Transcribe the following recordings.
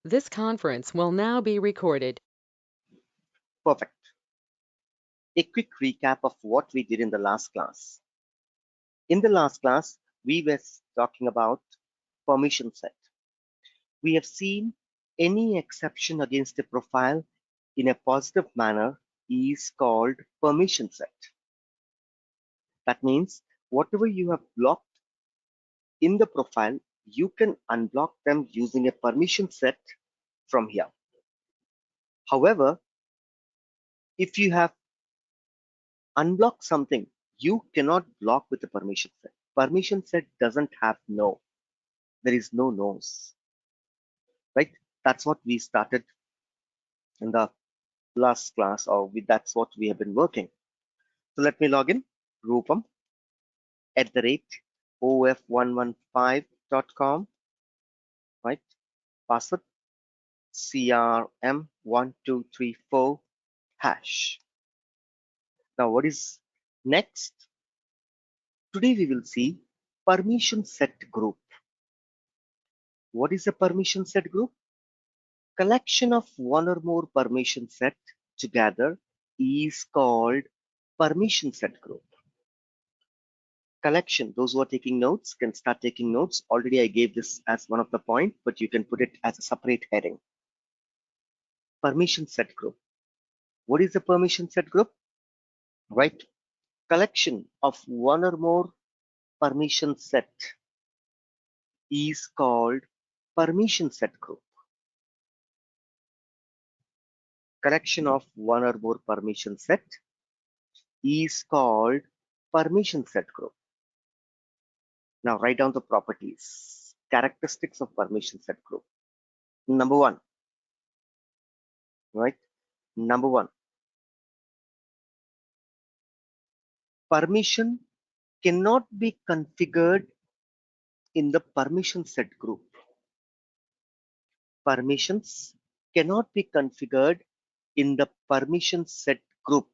This conference will now be recorded. Perfect. A quick recap of what we did in the last class. In the last class, we were talking about permission set. We have seen any exception against a profile in a positive manner is called permission set. That means whatever you have blocked in the profile, you can unblock them using a permission set from here. However, if you have unblocked something, you cannot block with a permission set. Permission set doesn't have no. There is no no's, right? That's what we started in the last class, or that's what we have been working. So let me log in. Rupam @of115.com, right? Password CRM1234 hash. Now, what is next? Today we will see permission set group. What is a permission set group? Collection of one or more permission set together is called permission set group. Collection, those who are taking notes can start taking notes. Already I gave this as one of the point, but you can put it as a separate heading. Permission set group. What is a permission set group? Right? Collection of one or more permission set is called permission set group. Collection of one or more permission set is called permission set group. Now write down the properties, characteristics of permission set group. Number one, right? Number one, permission cannot be configured in the permission set group. Permissions cannot be configured in the permission set group.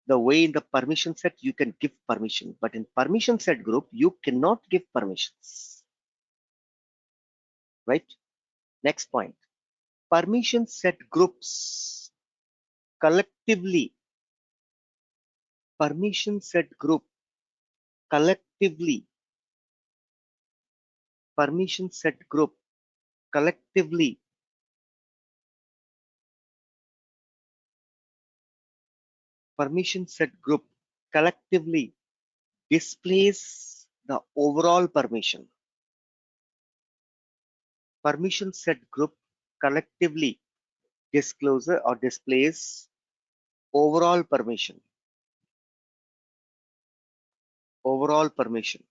The way in the permission set you can give permission, but in permission set group you cannot give permissions, right? Next point, permission set groups collectively, permission set group collectively, permission set group collectively permission set group collectively displays the overall permission. Permission set group collectively discloses or displays overall permission. Overall permission.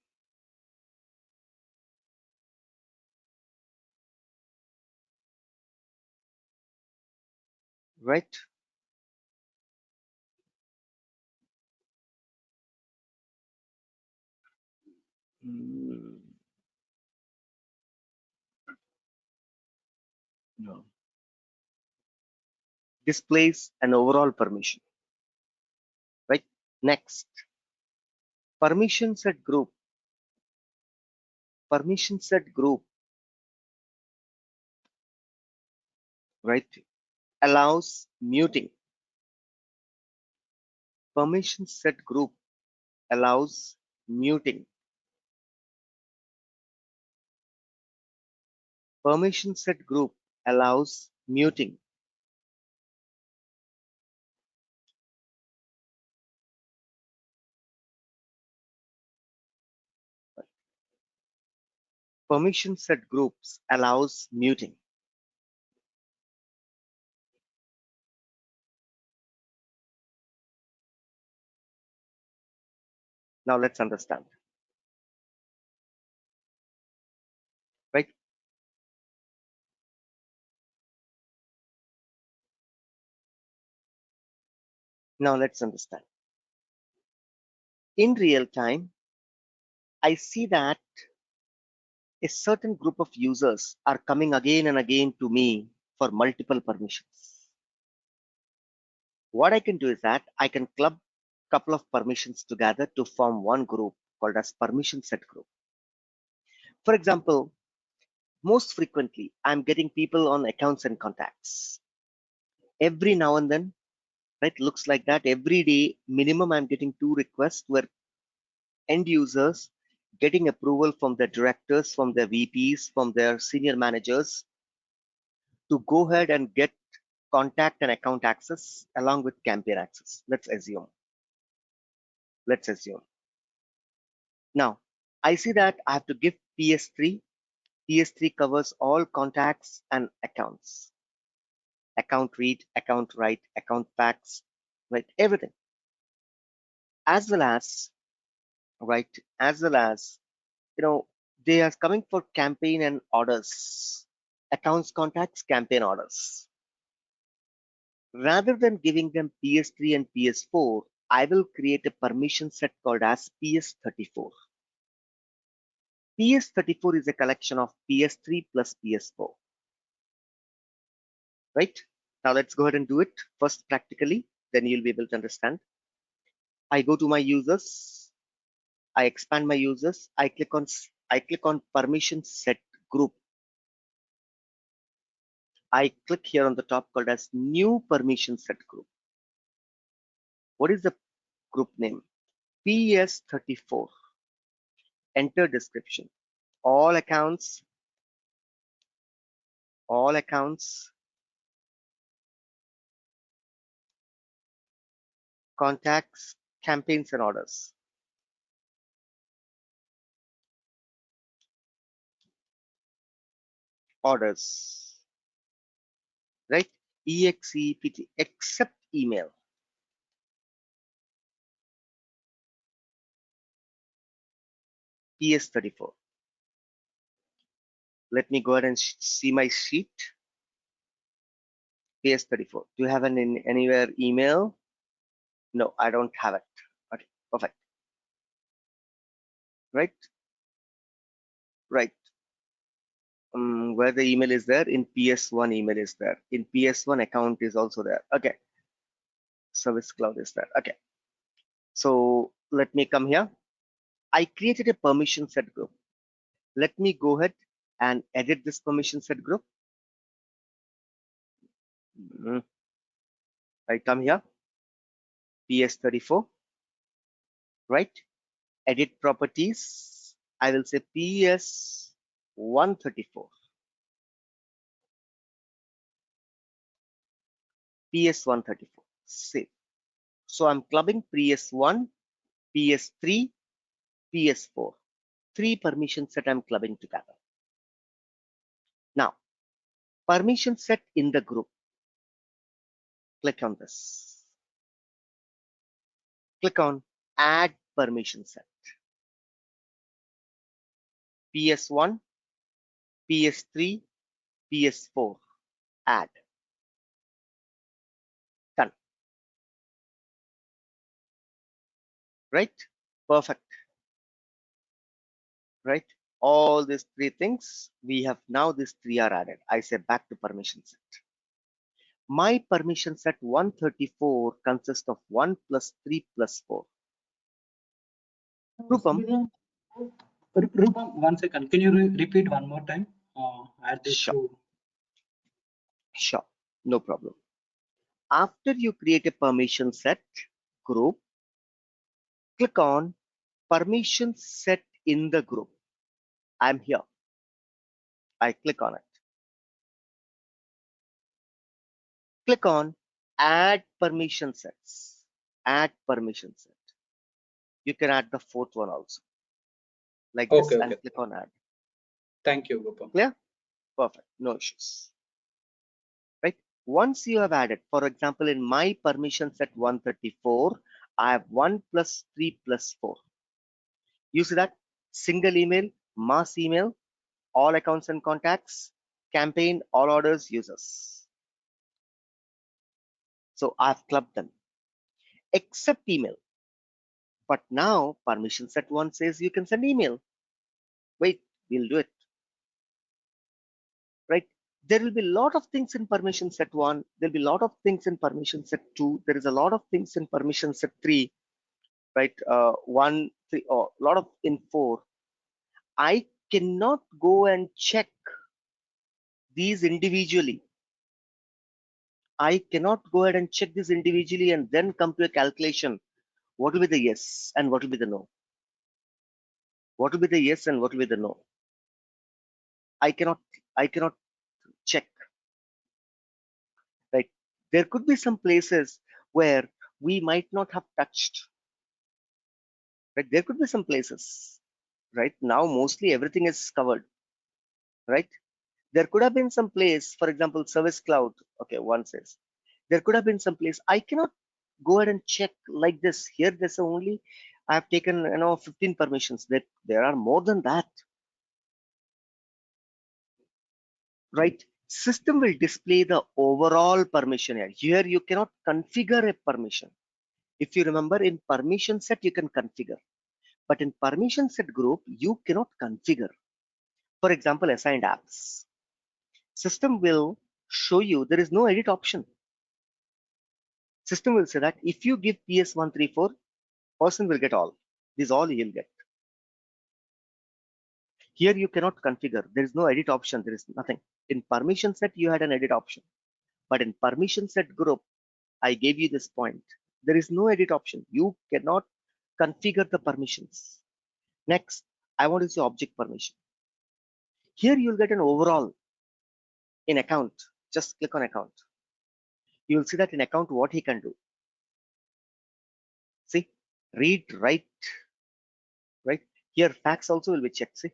Right? No. Displays an overall permission. Right? Next, permission set group. Permission set group, right, allows muting. Permission set group allows muting. Permission set group allows muting. Permission set groups allows muting. Now let's understand. Right? Now let's understand. In real time, I see that a certain group of users are coming again and again to me for multiple permissions. What I can do is that I can club a couple of permissions together to form one group called as permission set group. For example, most frequently, I'm getting people on accounts and contacts. Every now and then, right, looks like that. Every day, minimum, I'm getting 2 requests where end users getting approval from their directors, from their VPs, from their senior managers to go ahead and get contact and account access along with campaign access. Let's assume. Now, I see that I have to give PS3. PS3 covers all contacts and accounts. Account read, account write, account facts, right? Everything. As well as, right? As well as, they are coming for campaign and orders. Accounts, contacts, campaign orders. Rather than giving them PS3 and PS4, I will create a permission set called as PS34. PS34 is a collection of PS3 plus PS4. Right? Now let's go ahead and do it first practically, then you'll be able to understand. I go to my users, I expand my users, I click on permission set group. I click here on the top called as new permission set group. What is the group name? PS34. Enter description. All accounts, contacts, campaigns and orders. Right? EXEPT, except email. PS34. Let me go ahead and see my sheet. PS34. Do you have anywhere email? No, I don't have it. Okay, perfect. Right? Right. Where the email is there, in PS1 email is there. In PS1 account is also there. Okay. Service Cloud is there. Okay. So let me come here. I created a permission set group. Let me go ahead and edit this permission set group. I come here, PS34, right? Edit properties. I will say PS134. PS134. Save. So I'm clubbing PS1, PS3, PS4. 3 permission set I'm clubbing together. Now, permission set in the group. Click on this. Click on add permission set. PS1, PS3, PS4. Add. Done. Right? Perfect. Right? All these 3 things, we have now these 3 are added. I say back to permission set. My permission set 134 consists of 1 plus 3 plus 4. Rupam. Rupam, 1 second. Can you repeat one more time? Add this Sure. Sure. No problem. After you create a permission set group, click on permission set in the group. I'm here. I click on it. Click on add permission sets. Add permission set. You can add the 4th one also. Like this, and click on add. Thank you, Rupam. Clear? Perfect. No issues. Right? Once you have added, for example, in my permission set 134, I have 1 plus 3 plus 4. You see that? Single email, mass email, all accounts and contacts, campaign, all orders, users. So I've clubbed them. Except email. But now permission set 1 says you can send email. Wait, we'll do it. Right? There will be a lot of things in permission set 1. There'll be a lot of things in permission set 2. There is a lot of things in permission set 3. Right? 1, 3, or a lot of in 4. I cannot go and check these individually. I cannot go ahead and check this individually and then come to a calculation. What will be the yes and what will be the no? What will be the yes and what will be the no? I cannot check, right? There could be some places where we might not have touched, right? There could be some places, right? Now, mostly everything is covered, right? There could have been some place, for example, Service Cloud. Okay, one says, there could have been some place. I cannot go ahead and check like this. Here, there's only, I have taken, 15 permissions. There are more than that, right? System will display the overall permission here. Here, you cannot configure a permission. If you remember, in permission set, you can configure. But in permission set group, you cannot configure. For example, assigned apps. System will show you there is no edit option. System will say that if you give PS134, person will get all. This is all he'll get. Here you cannot configure. There is no edit option. There is nothing. In permission set, you had an edit option. But in permission set group, I gave you this point. There is no edit option. You cannot configure the permissions. Next, I want to see object permission. Here you'll get an overall in account. Just click on account. You will see that in account what he can do. See, read, write, right? Here fax also will be checked. See,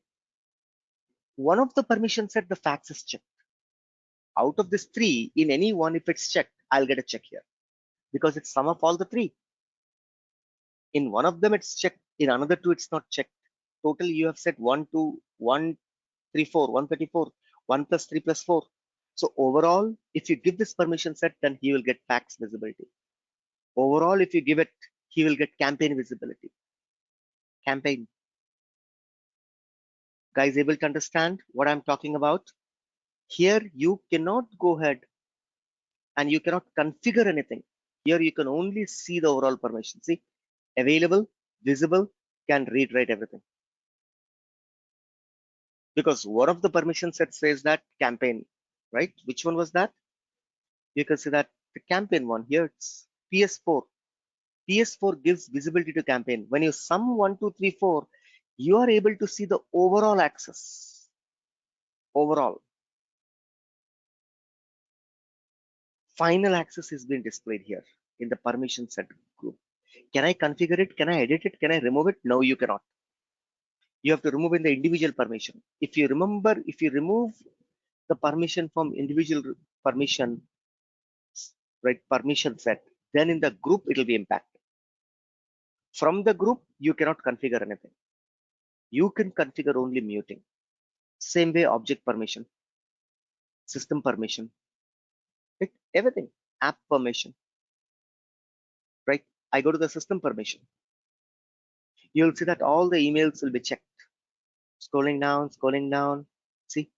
one of the permissions set the fax is checked. Out of this three, in any one, if it's checked, I'll get a check here because it's sum of all the three. In one of them, it's checked. In another two, it's not checked. Total, you have set 1, 2, 1, 3, 4, 134, 1 plus 3 plus 4. So overall, if you give this permission set, then he will get fax visibility. Overall, if you give it, he will get campaign visibility. Campaign. Guys, able to understand what I'm talking about? Here, you cannot go ahead and you cannot configure anything. Here, you can only see the overall permission. See, available, visible, can read, write everything. Because one of the permission sets says that campaign, right? Which one was that? You can see that the campaign one here, it's PS4. PS4 gives visibility to campaign. When you sum 1, 2, 3, 4, you are able to see the overall access. Overall. Final access is being displayed here in the permission set group. Can I configure it? Can I edit it? Can I remove it? No, you cannot. You have to remove in the individual permission. If you remember, if you remove the permission from individual permission, right, permission set, then in the group, it will be impacted. From the group, you cannot configure anything. You can configure only muting. Same way, object permission, system permission, right? Everything, app permission, right? I go to the system permission. You'll see that all the emails will be checked. Scrolling down, see,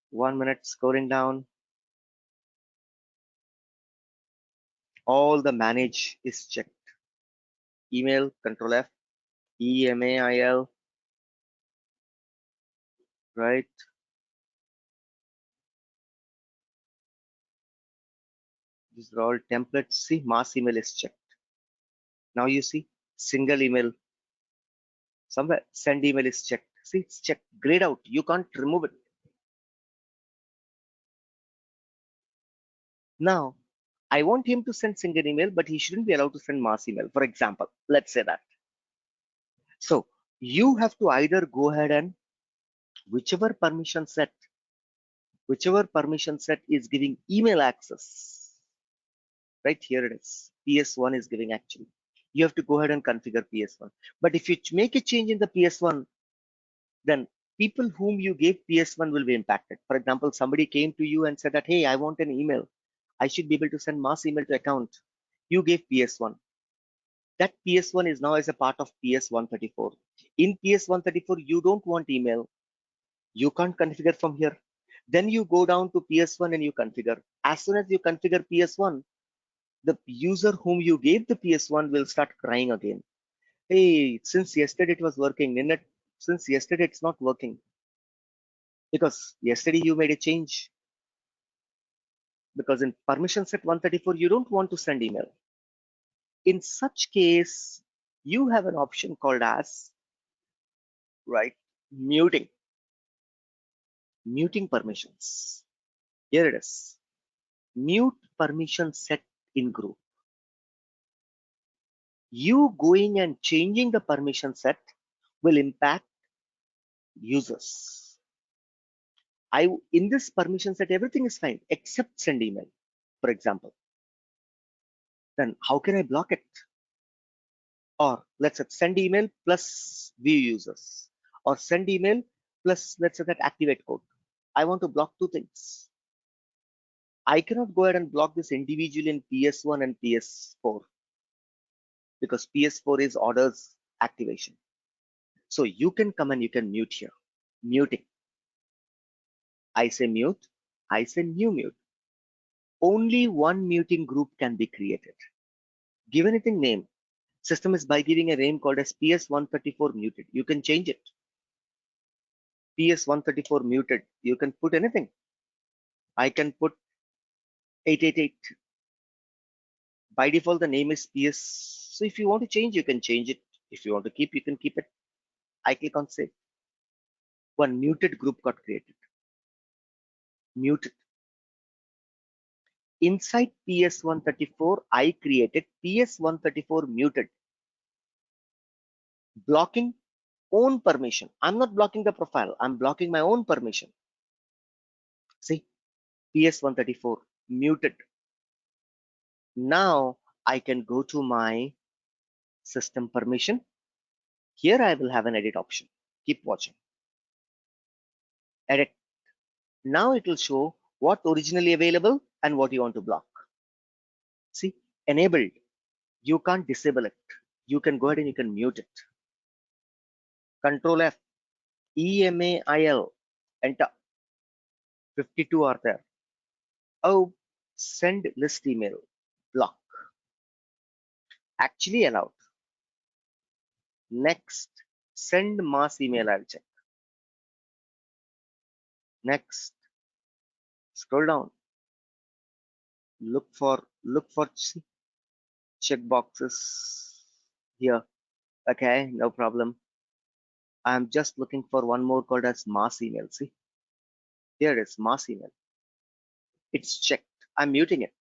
1 minute, scrolling down. All the manage is checked. Email, control F, email, right? These are all templates. See, mass email is checked. Now you see, single email, somewhere send email is checked. See, it's checked, grayed out. You can't remove it. Now, I want him to send single email, but he shouldn't be allowed to send mass email, for example. Let's say that. So you have to either go ahead and whichever permission set is giving email access, right here it is. PS1 is giving actually. You have to go ahead and configure PS1. But if you make a change in the PS1, then people whom you gave PS1 will be impacted. For example, somebody came to you and said that, hey, I want an email. I should be able to send mass email to account. You gave PS1. That PS1 is now as a part of PS134. In PS134, you don't want email. You can't configure from here. Then you go down to PS1 and you configure. As soon as you configure PS1, the user whom you gave the PS1 will start crying again. Hey, since yesterday it was working, since yesterday it's not working. Because yesterday you made a change. Because in permission set 134, you don't want to send email. In such case, you have an option called as, right, muting permissions. Here it is. Mute permission set in group. You going and changing the permission set will impact users. In this permission set, everything is fine except send email, for example. Then how can I block it? Or let's say send email plus view users, or send email plus let's say that activate code. I want to block two things. I cannot go ahead and block this individually in PS1 and PS4 because PS4 is orders activation. So you can come and you can mute here. Muting. I say mute. I say new mute. Only one muting group can be created. Give anything name. System is by giving a name called as PS134 muted. You can change it. PS134 muted. You can put anything. I can put 888. By default, the name is PS. So if you want to change, you can change it. If you want to keep, you can keep it. I click on save. One muted group got created. Muted. Inside PS134, I created PS134 muted. Blocking own permission. I'm not blocking the profile. I'm blocking my own permission. See, PS134 muted. Now I can go to my system permission. Here I will have an edit option. Keep watching. Edit. Now it will show what originally available and what you want to block. See, enabled. You can't disable it. You can go ahead and you can mute it. Control F. EMAIL. Enter. 52 are there. Oh, send list email. Block. Actually allowed. Next. Send mass email. I'll check. Next. Scroll down. Look for check boxes here. Okay, no problem. I'm just looking for one more called as mass email. See, here it is, mass email. It's checked. I'm muting it.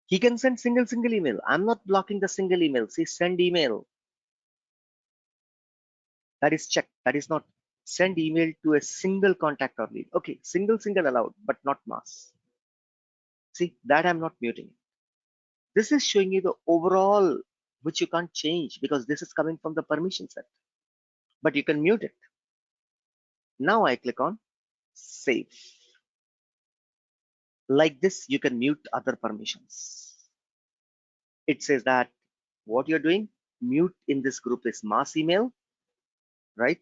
He can send single email. I'm not blocking the single email. See, send email. That is checked. That is not send email to a single contact or lead. Okay, single allowed, but not mass. See, that I'm not muting. This is showing you the overall, which you can't change because this is coming from the permission set, but you can mute it. Now I click on save. Like this, you can mute other permissions. It says that what you're doing, mute in this group is mass email, right?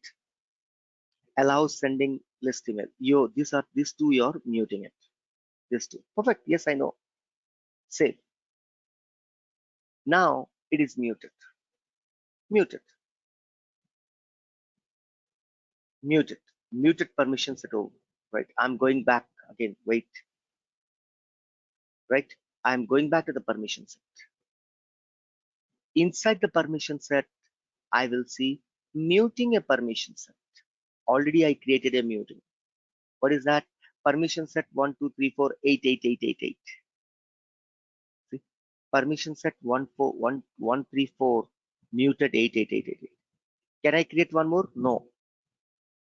Allow sending list email. These two, you're muting it. These two. Perfect. Yes, I know. Save. Now it is muted. Muted. Muted. Muted permissions at all. Right. I'm going back again. Wait. Right. I'm going back to the permission set. Inside the permission set, I will see muting a permission set. Already I created a muting. What is that? Permission set 1, 2, 3, 4, 8, 8, 8, 8, 8. See? Permission set 1, 4, 1, 1, 3, 4, muted 8, 8, 8, 8, 8. Can I create one more? No.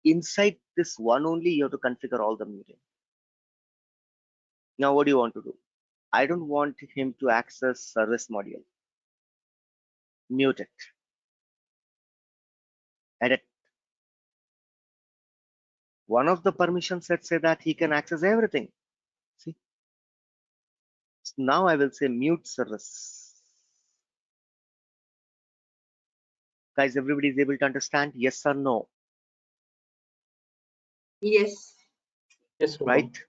Inside this one only, you have to configure all the muting. Now, what do you want to do? I don't want him to access service module. Mute it. Edit. One of the permission sets say that he can access everything. See? So now I will say mute service. Guys, everybody is able to understand? Yes or no? Yes. Yes, Rupam. Right?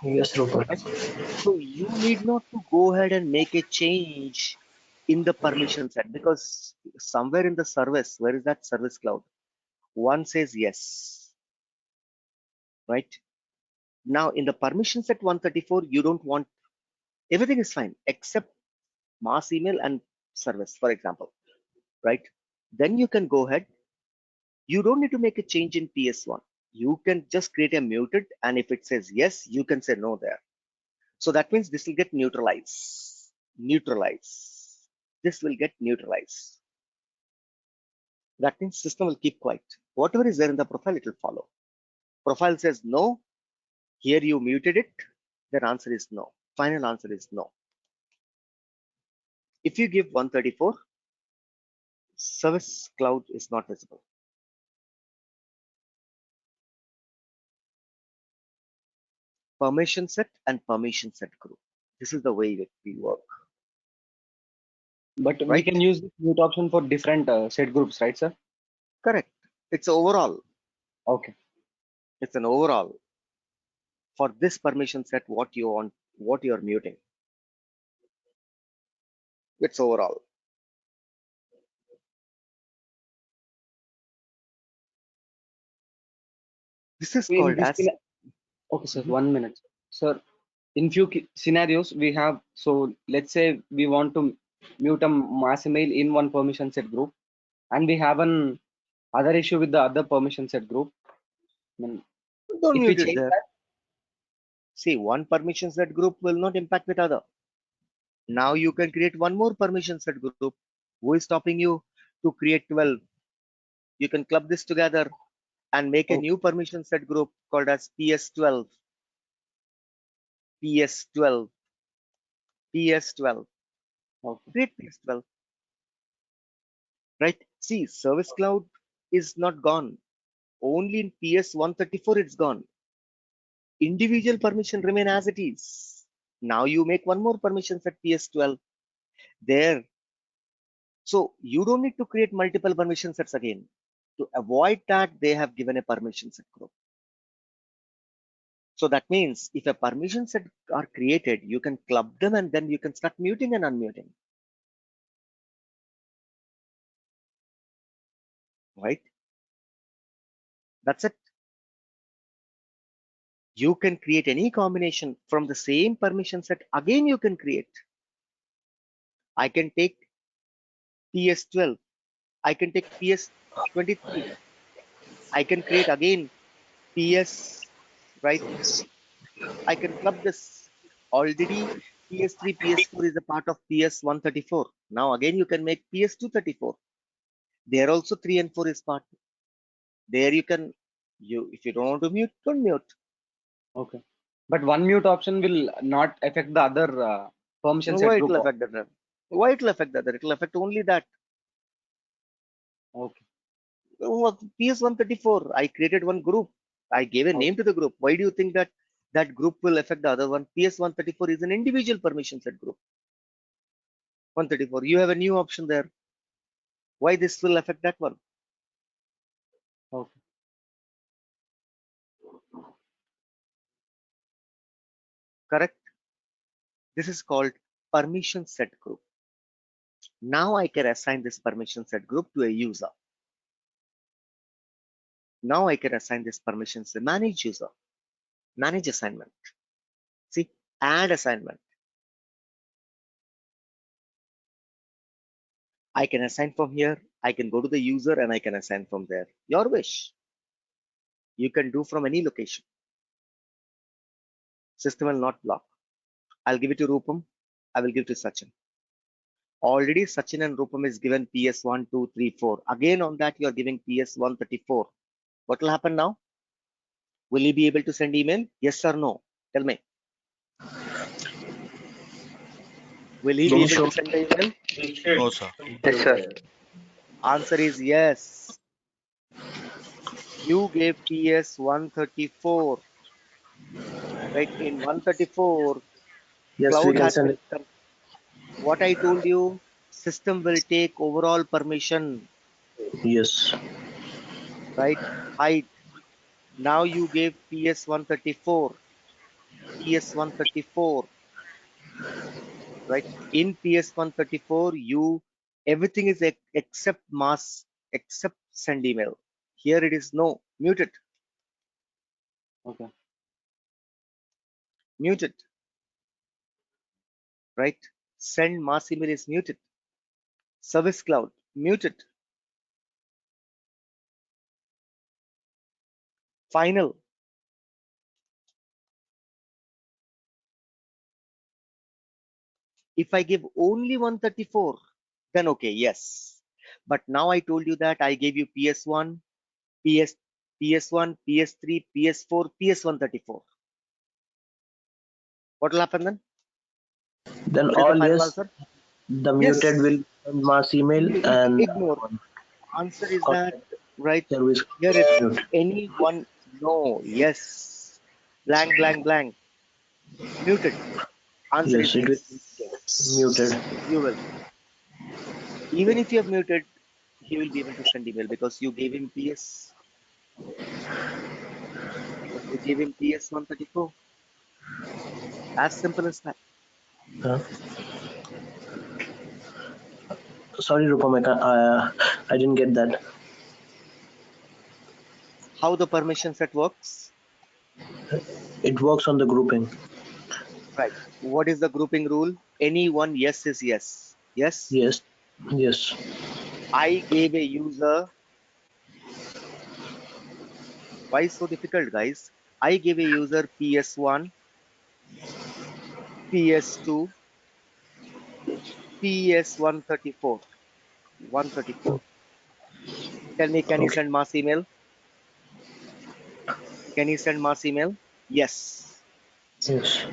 Yes, Rupam. Right? So you need not to go ahead and make a change in the permission set, because somewhere in the service, where is that service cloud? One says yes, right? Now in the permission set 134, you don't want, everything is fine except mass email and service, for example, right? Then you can go ahead. You don't need to make a change in PS1. You can just create a muted, and if it says yes, you can say no there. So that means this will get neutralized. This will get neutralized. That means system will keep quiet. Whatever is there in the profile, it will follow. Profile says no. Here you muted it. Their answer is no. Final answer is no. If you give 134, service cloud is not visible. Permission set and permission set group. This is the way that we work. But we Right? can use this mute option for different set groups, right, sir? Correct. It's overall. Okay. It's an overall. For this permission set, what you want, what you are muting. It's overall. This is In called this as. okay, sir. 1 minute, sir. In few scenarios, we have, so let's say we want to mute a mass email in one permission set group, and we have an other issue with the other permission set group. I mean, Don't if we mute it change there. that, See, one permission set group will not impact with other. Now you can create one more permission set group. Who is stopping you to create 12? You can club this together and make a okay, new permission set group called as PS12. PS12. PS12. okay, Create PS12. Right? See, Service Cloud is not gone. Only in PS134 it's gone. Individual permission remain as it is. Now you make one more permission set PS12 there. So you don't need to create multiple permission sets again. To avoid that, they have given a permission set group. So that means if a permission set are created, you can club them and then you can start muting and unmuting. Right? That's it. You can create any combination from the same permission set. Again, you can create. I can take PS12. I can take PS23. I can create again PS, right? I can club this. Already PS3, PS4 is a part of PS134. Now again you can make PS234. There also 3 and 4 is part. There you can, if you don't want to mute, don't mute. okay. But one mute option will not affect the other permission set Why it group. will affect that? Why it will affect that? It will affect only that. Okay. PS134, I created one group. I gave a Okay. name to the group. Why do you think that that group will affect the other one? PS134 is an individual permission set group. 134, you have a new option there. Why this will affect that one? Okay. Correct? This is called permission set group. Now I can assign this permission set group to a user. Now I can assign this permissions to manage user, manage assignment. See, add assignment. I can assign from here. I can go to the user and I can assign from there. Your wish. You can do from any location. System will not block. I'll give it to Rupam. I will give to Sachin. Already Sachin and Rupam is given PS1, 2, 3, 4. Again on that you are giving PS134. What will happen now? Will he be able to send email? Yes or no? Tell me. Will he be No, able sure. to send the email? No, sir. Yes, sir. Answer is yes. You gave PS134, right? In 134, Yes, we cloud can has send been, it. what I told you, system will take overall permission, Yes. right? Height. Now you gave PS134, PS134. right? In PS134, everything is except mass, except send email. Here it is no, muted, Okay. muted, right? Send mass email is muted. Service cloud, muted. Final. If I give only 134, then okay, yes. But now I told you that I gave you PS1, PS, PS1, PS3, PS4, PS134. What will happen then? Then What is the all final yes, answer? the muted Yes. will send mass email and Ignore. Answer is that, contact right? service Here it's mute. anyone, no, yes. Blank, blank, blank. Muted. Answer is Yes, it will be muted. yes. You will. Even if you have muted, he will be able to send email because you gave him PS. You gave him PS 134. As simple as that. Uh, Sorry, Rupam, I didn't get that. How the permission set works? It works on the grouping. Right. What is the grouping rule? Any one yes is yes. Yes. Yes, yes, I gave a user. Why so difficult, guys? I gave a user PS1, PS2, PS134. 134. Tell me, can he okay, send mass email? Can he send mass email? Yes. yes,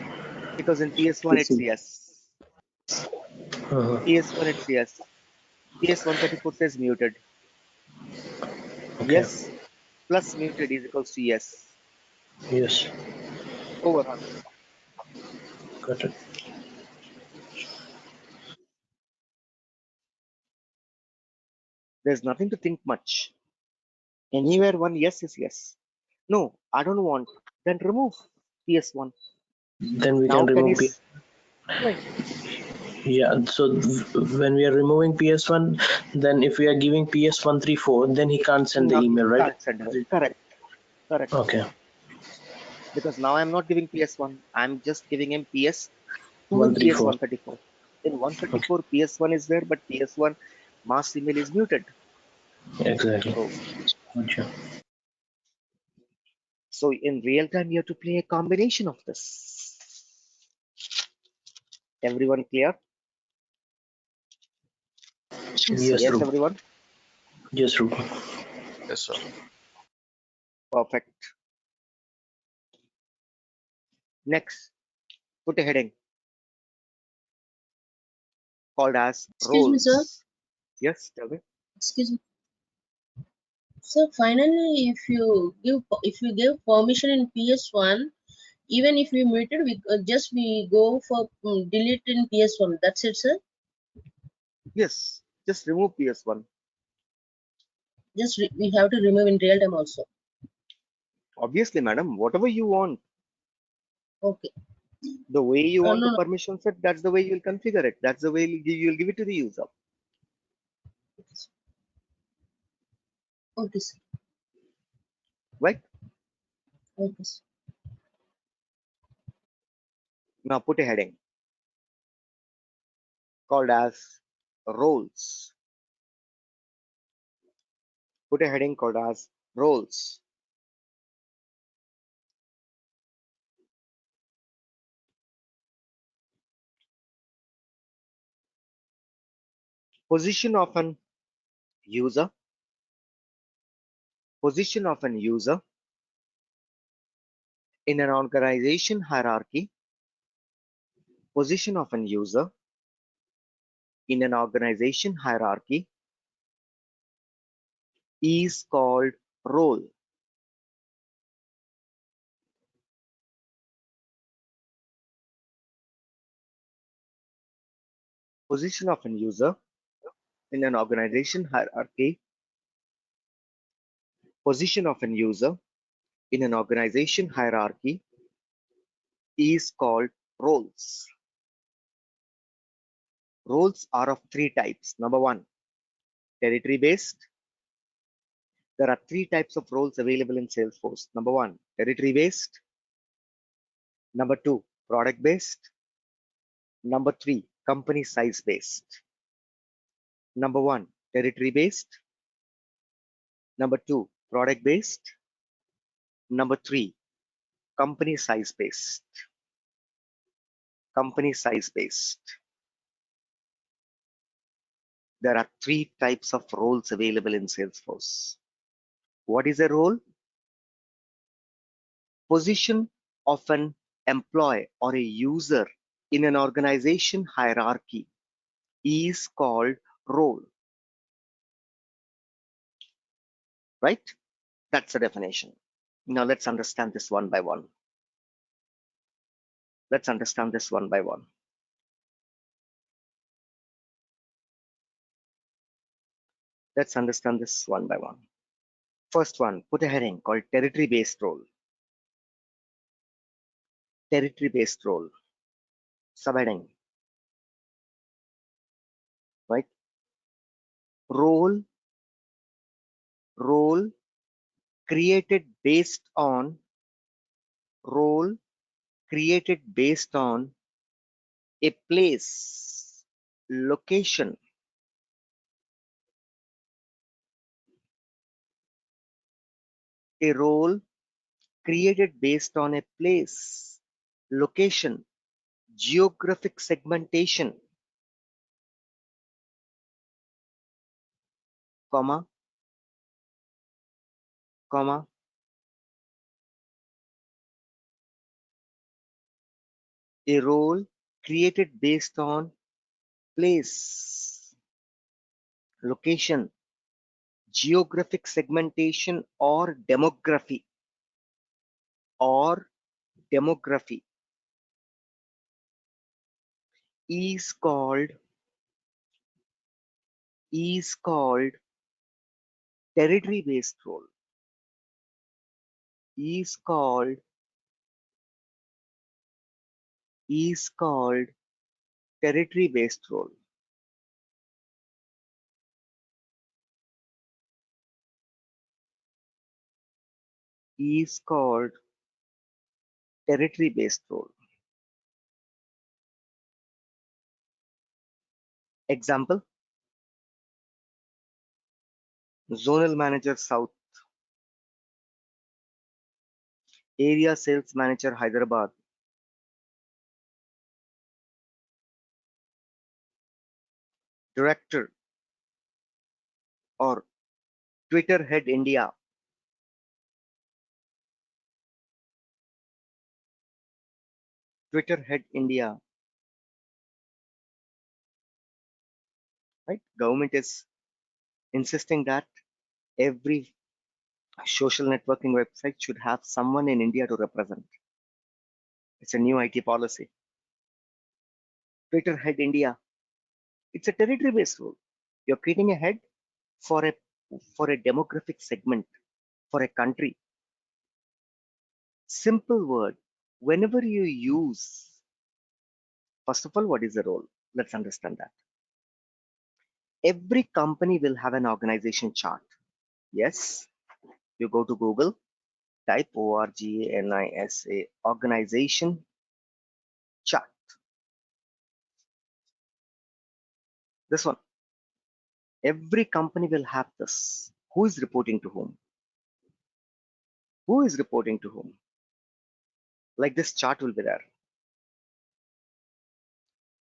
Because in PS1 yes. it's yes. PS1 it's yes. PS134 says muted. Okay, Yes plus muted is equals to yes. yes, Over. got it. There's nothing to think much. Anywhere one yes is yes. No, I don't want. Then remove PS1. Then we can Now can remove you? Right. yeah. So when we are removing PS1, then if we are giving PS134, then he can't send the Now he email, right? can't send it. Correct. Correct. Okay, Because now I'm not giving PS1. I'm just giving him PS2 and 134. PS134. In Okay, 134, PS1 is there, but PS1 mass email is muted. exactly. So, Gotcha. so in real time, you have to play a combination of this. Everyone clear? Yes, sir. Yes, Yes, Rupa. everyone? Yes, Rupa. Yes, sir. Perfect. Next, put a heading called as Excuse me, sir. roles. Yes, tell me. Excuse me. So finally, if you give permission in PS1, even if we muted, we go for delete in PS1. That's it, sir. Yes, just remove PS1. We have to remove in real time also. Obviously, madam, whatever you want, Okay. the way you want No, to no. permission set, that's the way you'll configure it. That's the way you'll give it to the user. Okay, sir. Right? Okay, sir. Now put a heading called as roles. Put a heading called as roles. Position of an user. Position of an user in an organization hierarchy. Position of an user in an organization hierarchy is called role. Position of an user in an organization hierarchy. Position of an user in an organization hierarchy is called roles. Roles are of three types. Number one, territory based. There are three types of roles available in Salesforce. Number one, territory based. Number two, product based. Number three, company size based. Number one, territory based. Number two, product based. Number three, company size based. Company size based. There are three types of roles available in Salesforce. What is a role? Position of an employee or a user in an organization hierarchy is called role, right? That's the definition. Now let's understand this one by one. Let's understand this one by one. Let's understand this one by one. First one, put a heading called territory-based role. Territory-based role. Subheading, right? Role created based on role created based on a place, location, a role created based on a place, location, geographic segmentation, comma, comma, a role created based on place, location, geographic segmentation or demography is called territory based role, is called territory based role. Is called territory based role. Example, zonal manager South, area sales manager Hyderabad, director or Twitter head India, right? Government is insisting that every social networking website should have someone in India to represent. It's a new IT policy. Twitter head India, it's a territory based role. You're creating a head for a demographic segment, for a country. Simple word. Whenever you use, first of all, what is the role? Let's understand that. Every company will have an organization chart. Yes, you go to Google, type ORGANISA, organization chart. This one. Every company will have this. Who is reporting to whom? Who is reporting to whom? Like this chart will be there.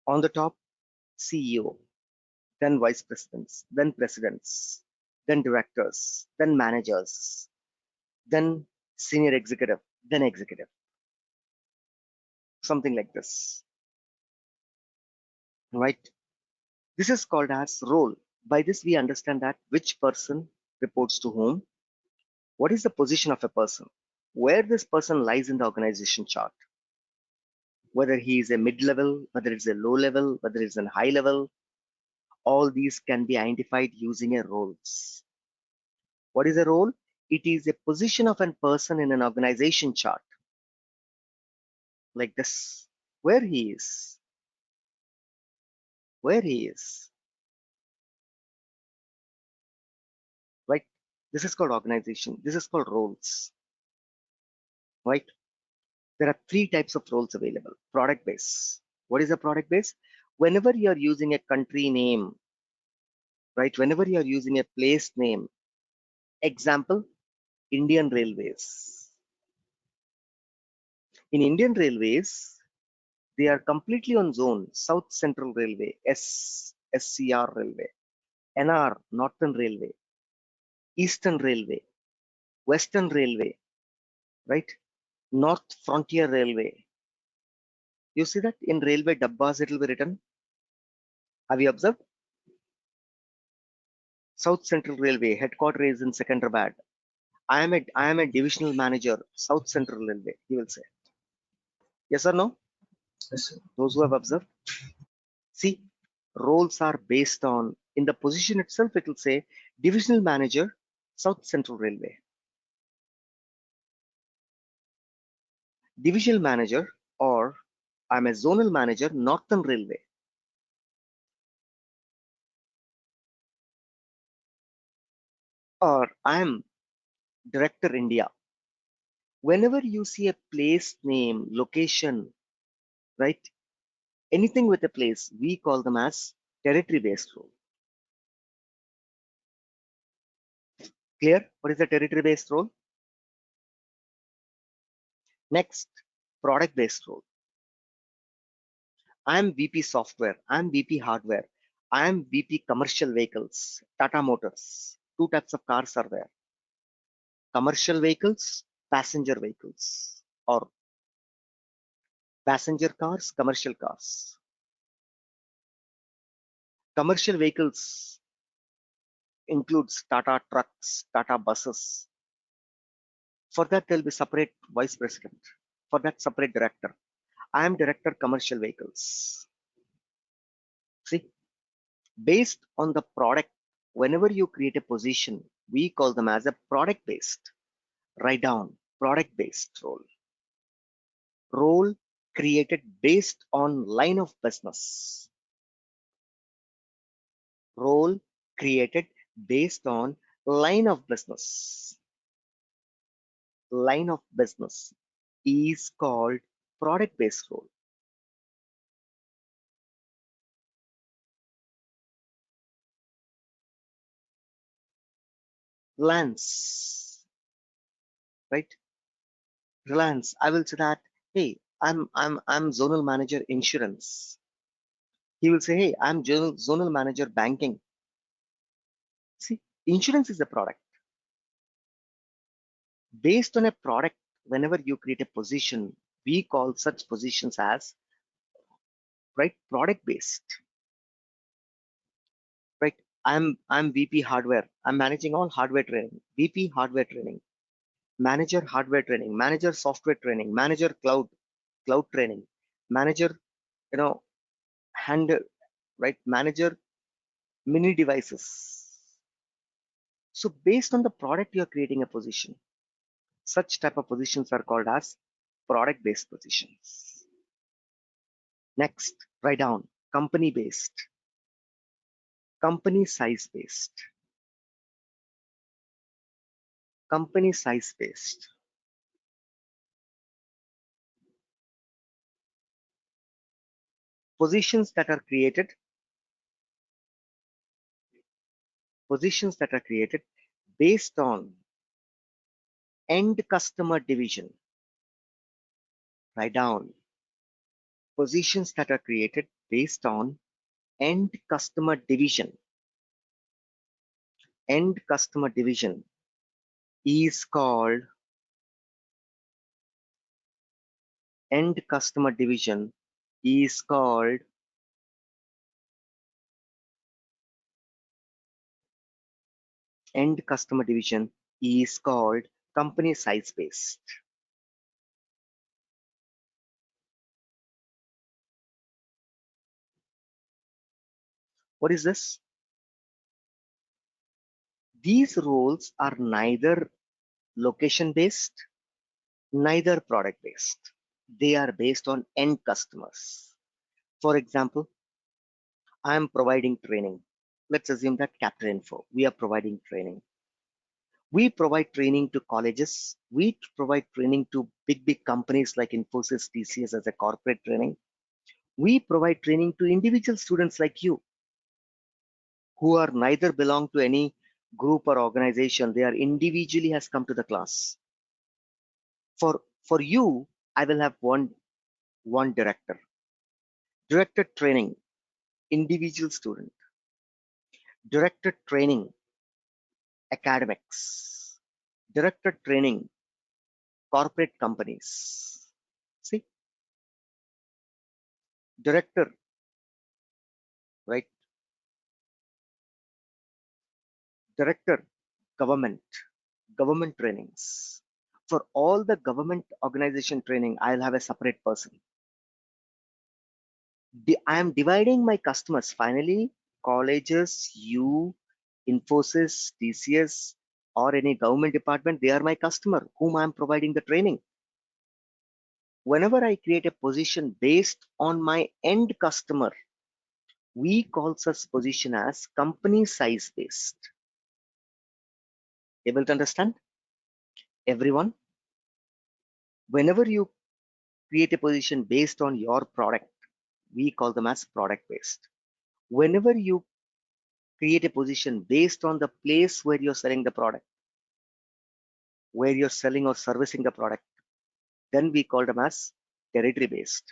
On the top, CEO, then vice presidents, then presidents, then directors, then managers, then senior executive, then executive. Something like this. Right? This is called as role. By this, we understand that which person reports to whom, what is the position of a person, where this person lies in the organization chart, whether he is a mid-level, whether it's a low level, whether it's a high level, all these can be identified using a roles. What is a role? It is a position of a person in an organization chart, like this, where he is. where he is, right? This is called organization. This is called roles, right? There are three types of roles available. Product base. What is a product base? Whenever you are using a country name, right? Whenever you are using a place name, example, Indian Railways. In Indian Railways, they are completely on zone. South Central Railway, SCR Railway, NR, Northern Railway, Eastern Railway, Western Railway, right? North Frontier Railway. You see that in railway dabbas it will be written. Have you observed? South Central Railway, headquarters is in Secunderabad. I am a divisional manager, South Central Railway, he will say. Yes or no? Yes, sir. Those who have observed. See, roles are based on, in the position itself, it will say divisional manager, South Central Railway. Divisional manager, or I'm a zonal manager, Northern Railway. Or I'm Director India. Whenever you see a place name, location, right? Anything with a place, we call them as territory-based role. Clear? What is the territory-based role? Next, product-based role. I'm VP software. I'm VP hardware. I'm VP commercial vehicles. Tata Motors. Two types of cars are there. Commercial vehicles, passenger vehicles, or passenger cars, commercial cars. Commercial vehicles includes Tata trucks, Tata buses. For that, there'll be separate vice president. For that, separate director. I am director commercial vehicles. See, based on the product, whenever you create a position, we call them as a product based. Write down product based role. Role created based on line of business. Role created based on line of business. Line of business is called product based role. Reliance, right? Reliance. I will say that, hey, I'm zonal manager insurance. He will say, hey, I'm zonal manager banking. See, insurance is a product. Based on a product, whenever you create a position, we call such positions as, right, product based. Right? I'm VP hardware. I'm managing all hardware training. VP hardware training. Manager hardware training. Manager software training. Manager cloud training. Manager, you know, handle, right? Manager mini devices. So based on the product, you're creating a position. Such type of positions are called as product based positions. Next, write down company based, company size based, company size based. Positions that are created based on end customer division. Write down positions that are created based on end customer division. End customer division is called end customer division is called end customer division is called company size based. What is this? These roles are neither location based, neither product based. They are based on end customers. For example, I am providing training. Let's assume that Captain Info, we are providing training. We provide training to colleges. We provide training to big companies like Infosys, TCS as a corporate training. We provide training to individual students like you who are neither belong to any group or organization. They are individually has come to the class. For you, I will have one director. Director training, individual student. Director training, academics. Director training, corporate companies. See, director, right? Director, government trainings. For all the government organization training, I'll have a separate person. I am dividing my customers. Finally, colleges, you, Infosys, TCS, or any government department, they are my customer whom I am providing the training. Whenever I create a position based on my end customer, we call such position as company size based. Able to understand? Everyone, whenever you create a position based on your product, we call them as product based. Whenever you create a position based on the place where you're selling the product, where you're selling or servicing the product, then we call them as territory based.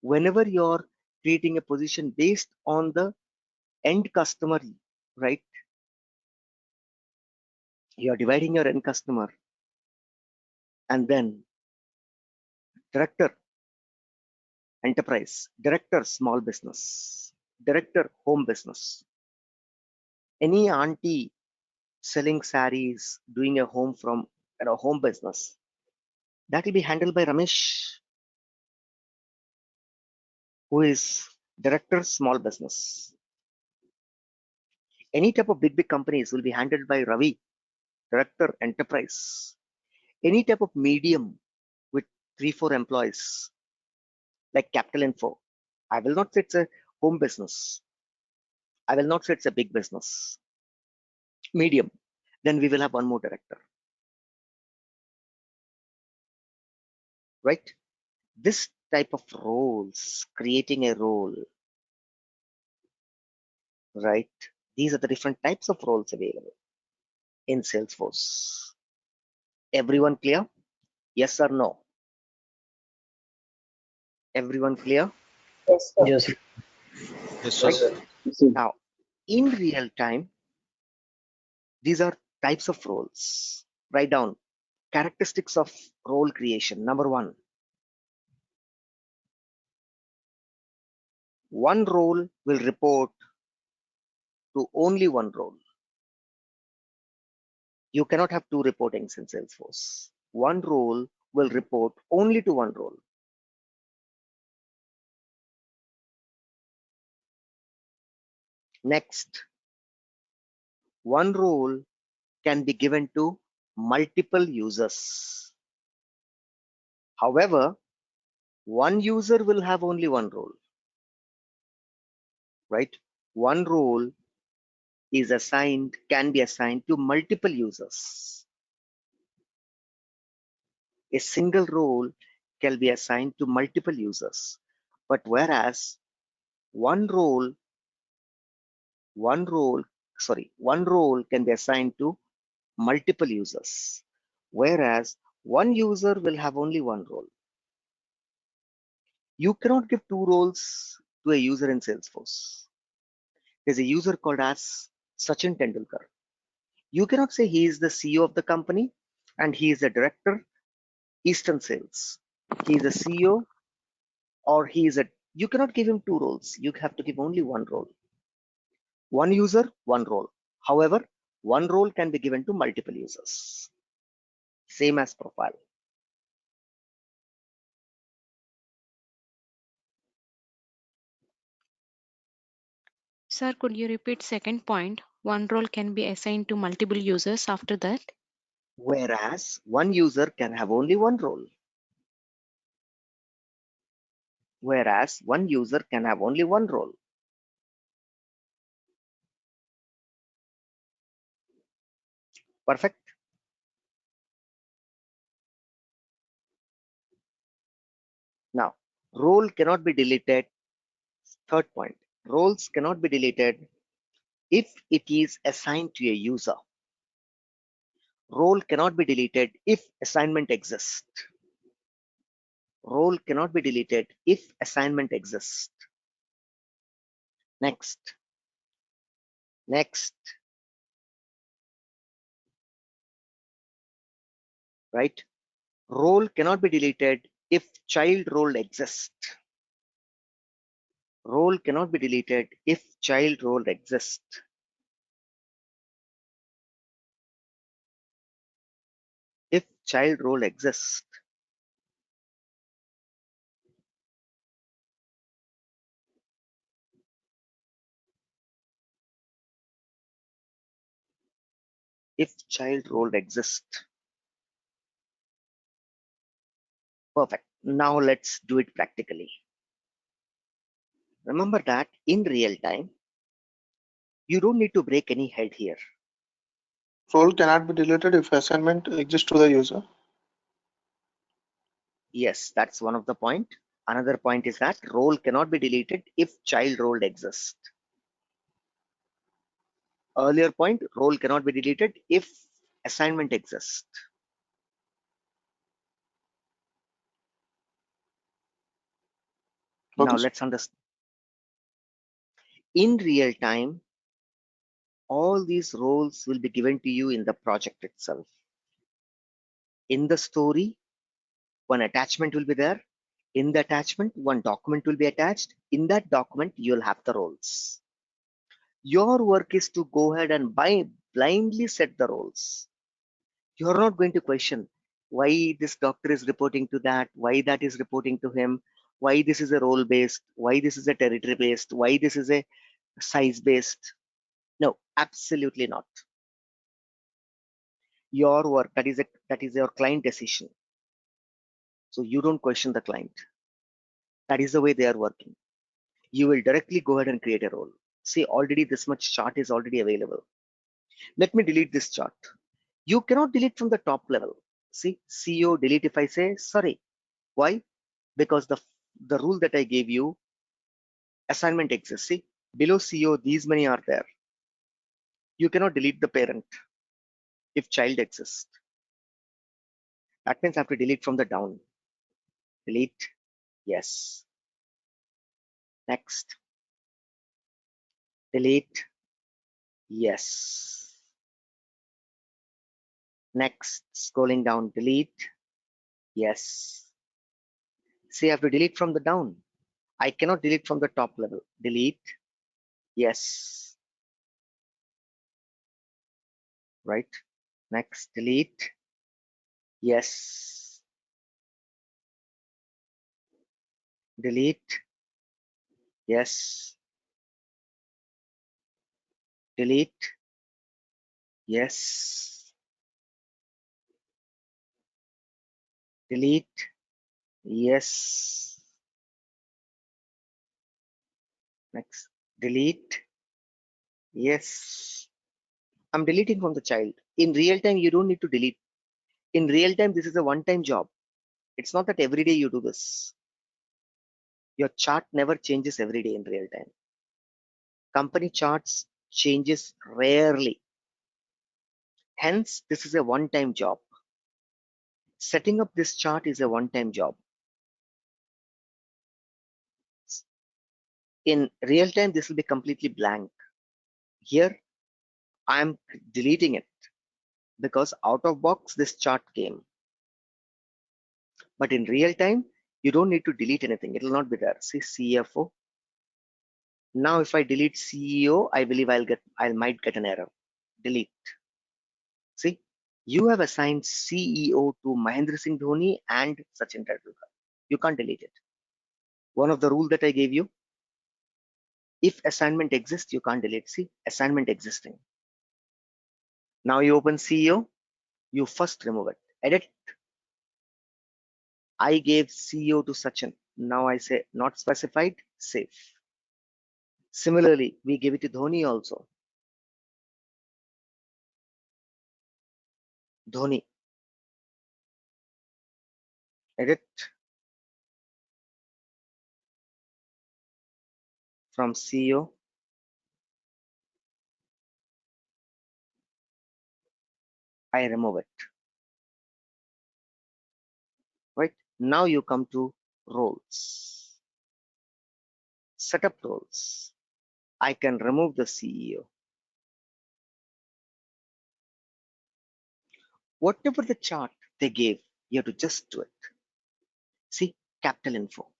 Whenever you're creating a position based on the end customer, right? You're dividing your end customer, and then director enterprise, director small business, director home business. Any auntie selling saris, doing a home from home business, that will be handled by Ramesh, who is director small business. Any type of big companies will be handled by Ravi, director enterprise. Any type of medium with 3-4 employees like Capital Info, I will not say it's a home business. I will not say it's a big business. Medium, then we will have one more director. Right? This type of roles, creating a role, right? These are the different types of roles available in Salesforce. Everyone clear? Yes or no? Everyone clear? Yes, sir. Yes. Yes, sir. Right? Now, in real time, these are types of roles. Write down characteristics of role creation. Number one role will report to only one role. You cannot have two reportings in Salesforce. One role will report only to one role. Next, one role can be given to multiple users. However, one user will have only one role, right? One role can be assigned to multiple users. A single role can be assigned to multiple users. But whereas one role can be assigned to multiple users, whereas one user will have only one role. You cannot give two roles to a user in Salesforce. There's a user called as Sachin Tendulkar. You cannot say he is the CEO of the company and he is the director, Eastern Sales. He is the CEO or you cannot give him two roles. You have to give only one role. One user, one role. However, one role can be given to multiple users. Same as profile. Sir, could you repeat second point? One role can be assigned to multiple users after that. Whereas one user can have only one role. Whereas one user can have only one role. Perfect. Now, role cannot be deleted. Third point, roles cannot be deleted if it is assigned to a user. Role cannot be deleted if assignment exists. Role cannot be deleted if assignment exists. Next. Right? Role cannot be deleted if child role exists. Role cannot be deleted if child role exists. If child role exists. If child role exists. Perfect. Now let's do it practically. Remember that in real time, you don't need to break any head here. Role cannot be deleted if assignment exists to the user. Yes, that's one of the point. Another point is that role cannot be deleted if child role exists. Earlier point, role cannot be deleted if assignment exists. Okay. Now let's understand. In real time, all these roles will be given to you in the project itself. In the story, one attachment will be there. In the attachment, one document will be attached. In that document, you'll have the roles. Your work is to go ahead and blindly set the roles. You're not going to question why this doctor is reporting to that, why that is reporting to him, why this is a role based, why this is a territory based, why this is a size based. No, absolutely not. Your work, that is your client decision. So you don't question the client. That is the way they are working. You will directly go ahead and create a role. See, already this much chart is already available. Let me delete this chart. You cannot delete from the top level. See, CEO delete if I say sorry. Why? Because the rule that I gave you, assignment exists. See, below CEO, these many are there. You cannot delete the parent if child exists. That means I have to delete from the down. Delete. Yes. Next. Delete. Yes. Next. Scrolling down. Delete. Yes. See, I have to delete from the down. I cannot delete from the top level. Delete. Yes. Right. Next. Delete. Yes. Delete. Yes. Delete. Yes. Delete. Yes. Next. Delete. Yes. I'm deleting from the child. In real time, you don't need to delete. In real time, this is a one-time job. It's not that every day you do this. Your chart never changes every day in real time. Company charts changes rarely. Hence, this is a one-time job. Setting up this chart is a one-time job. In real time, this will be completely blank. Here, I'm deleting it because out of box, this chart came. But in real time, you don't need to delete anything. It will not be there. See CFO. Now, if I delete CEO, I believe I might get an error. Delete. See, you have assigned CEO to Mahendra Singh Dhoni and Sachin Tendulkar. You can't delete it. One of the rules that I gave you, if assignment exists, you can't delete. See, assignment existing. Now you open CEO, you first remove it. Edit. I gave CEO to Sachin. Now I say not specified, save. Similarly, we give it to Dhoni also. Dhoni. Edit from CEO. I remove it. Right? Now you come to roles. Setup roles. I can remove the CEO. Whatever the chart they gave, you have to just do it. See, capital info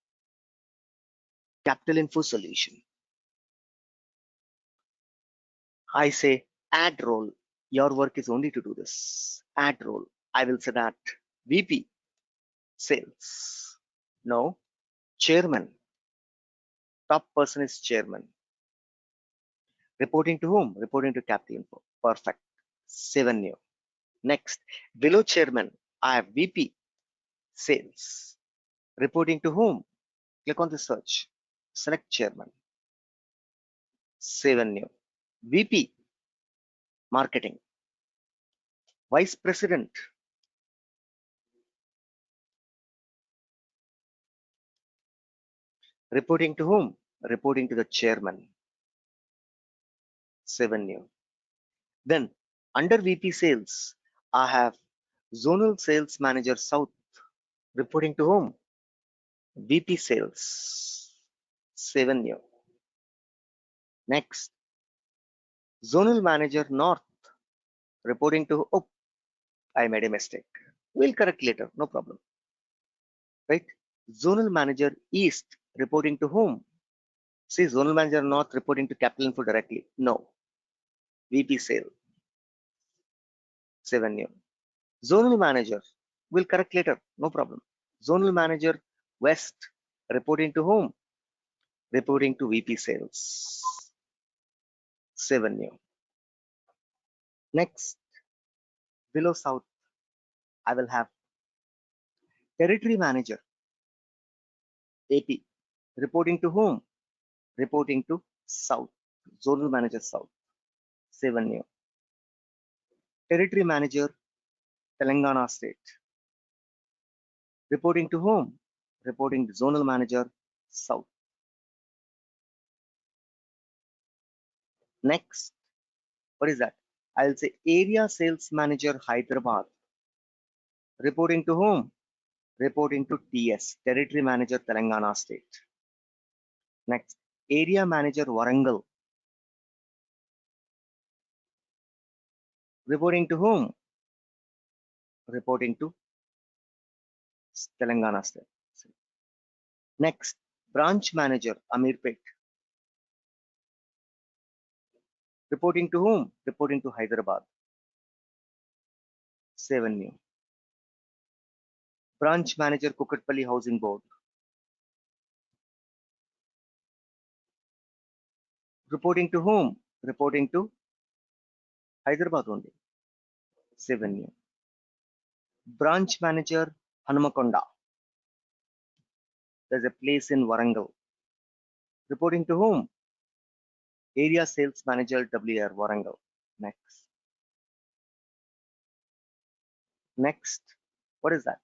solution. I say add role. Your work is only to do this. Add role. I will say that VP sales. No, chairman. Top person is chairman. Reporting to whom? Reporting to capital info. Perfect. 7 new. Next, below chairman, I have VP sales. Reporting to whom? Click on the search. Select chairman. 7 new. VP marketing. Vice president. Reporting to whom? Reporting to the chairman. 7 new. Then under VP sales, I have zonal sales manager south. Reporting to whom? VP sales. 7 new. Next, zonal manager north. Reporting to, oh, I made a mistake. We'll correct later, no problem. Right? Zonal manager east. Reporting to whom? See, zonal manager north reporting to capital info directly. No. VP sale. 7 new. Zonal manager. We'll correct later, no problem. Zonal manager west. Reporting to whom? Reporting to VP sales. 7 new. Next, below south, I will have territory manager AP. Reporting to whom? Reporting to south. Zonal manager south. 7 new. Territory manager Telangana state. Reporting to whom? Reporting to zonal manager south. Next, what is that? I'll say area sales manager Hyderabad. Reporting to whom? Reporting to TS, territory manager Telangana state. Next, area manager Warangal. Reporting to whom? Reporting to Telangana state. Next, branch manager Amirpet. Reporting to whom? Reporting to Hyderabad. 7 new. Branch manager Kukatpalli Housing Board. Reporting to whom? Reporting to Hyderabad only. 7 new. Branch manager Hanamakonda. There's a place in Warangal. Reporting to whom? Area sales manager WR Warangal. Next, what is that?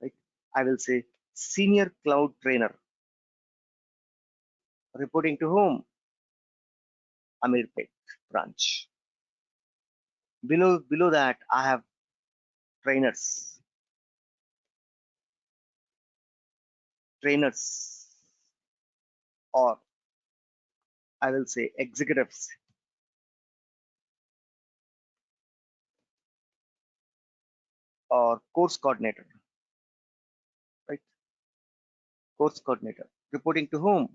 Right? I will say senior cloud trainer. Reporting to whom? Amirpet branch. Below that, I have trainers. Or I will say executives. Or course coordinator. Right? Course coordinator. Reporting to whom?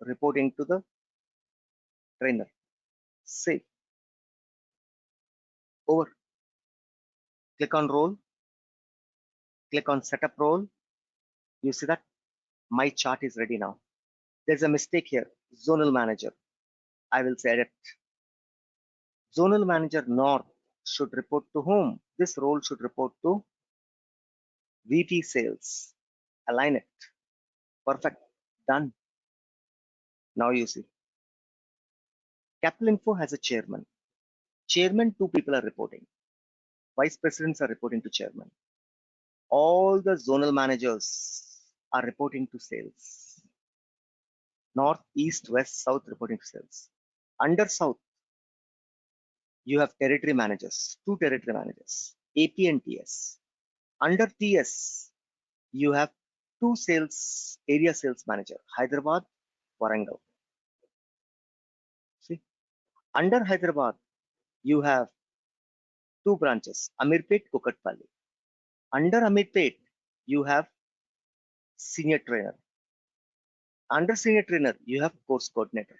Reporting to the trainer. Save. Over. Click on role. Click on setup role. You see that my chart is ready now. There's a mistake here. Zonal manager. I will say edit. Zonal manager north should report to whom? This role should report to VP sales. Align it. Perfect. Done. Now you see. Capital info has a chairman. Chairman, 2 people are reporting. Vice presidents are reporting to chairman. All the zonal managers are reporting to sales. North, east, west, south reporting to sales. Under south, you have territory managers, 2 territory managers, AP and TS. Under TS, you have 2 sales, area sales manager, Hyderabad, Warangal. See, under Hyderabad, you have 2 branches, Amirpet, Kukatpalli. Under Amirpet, you have senior trainer. Under senior trainer, you have course coordinator.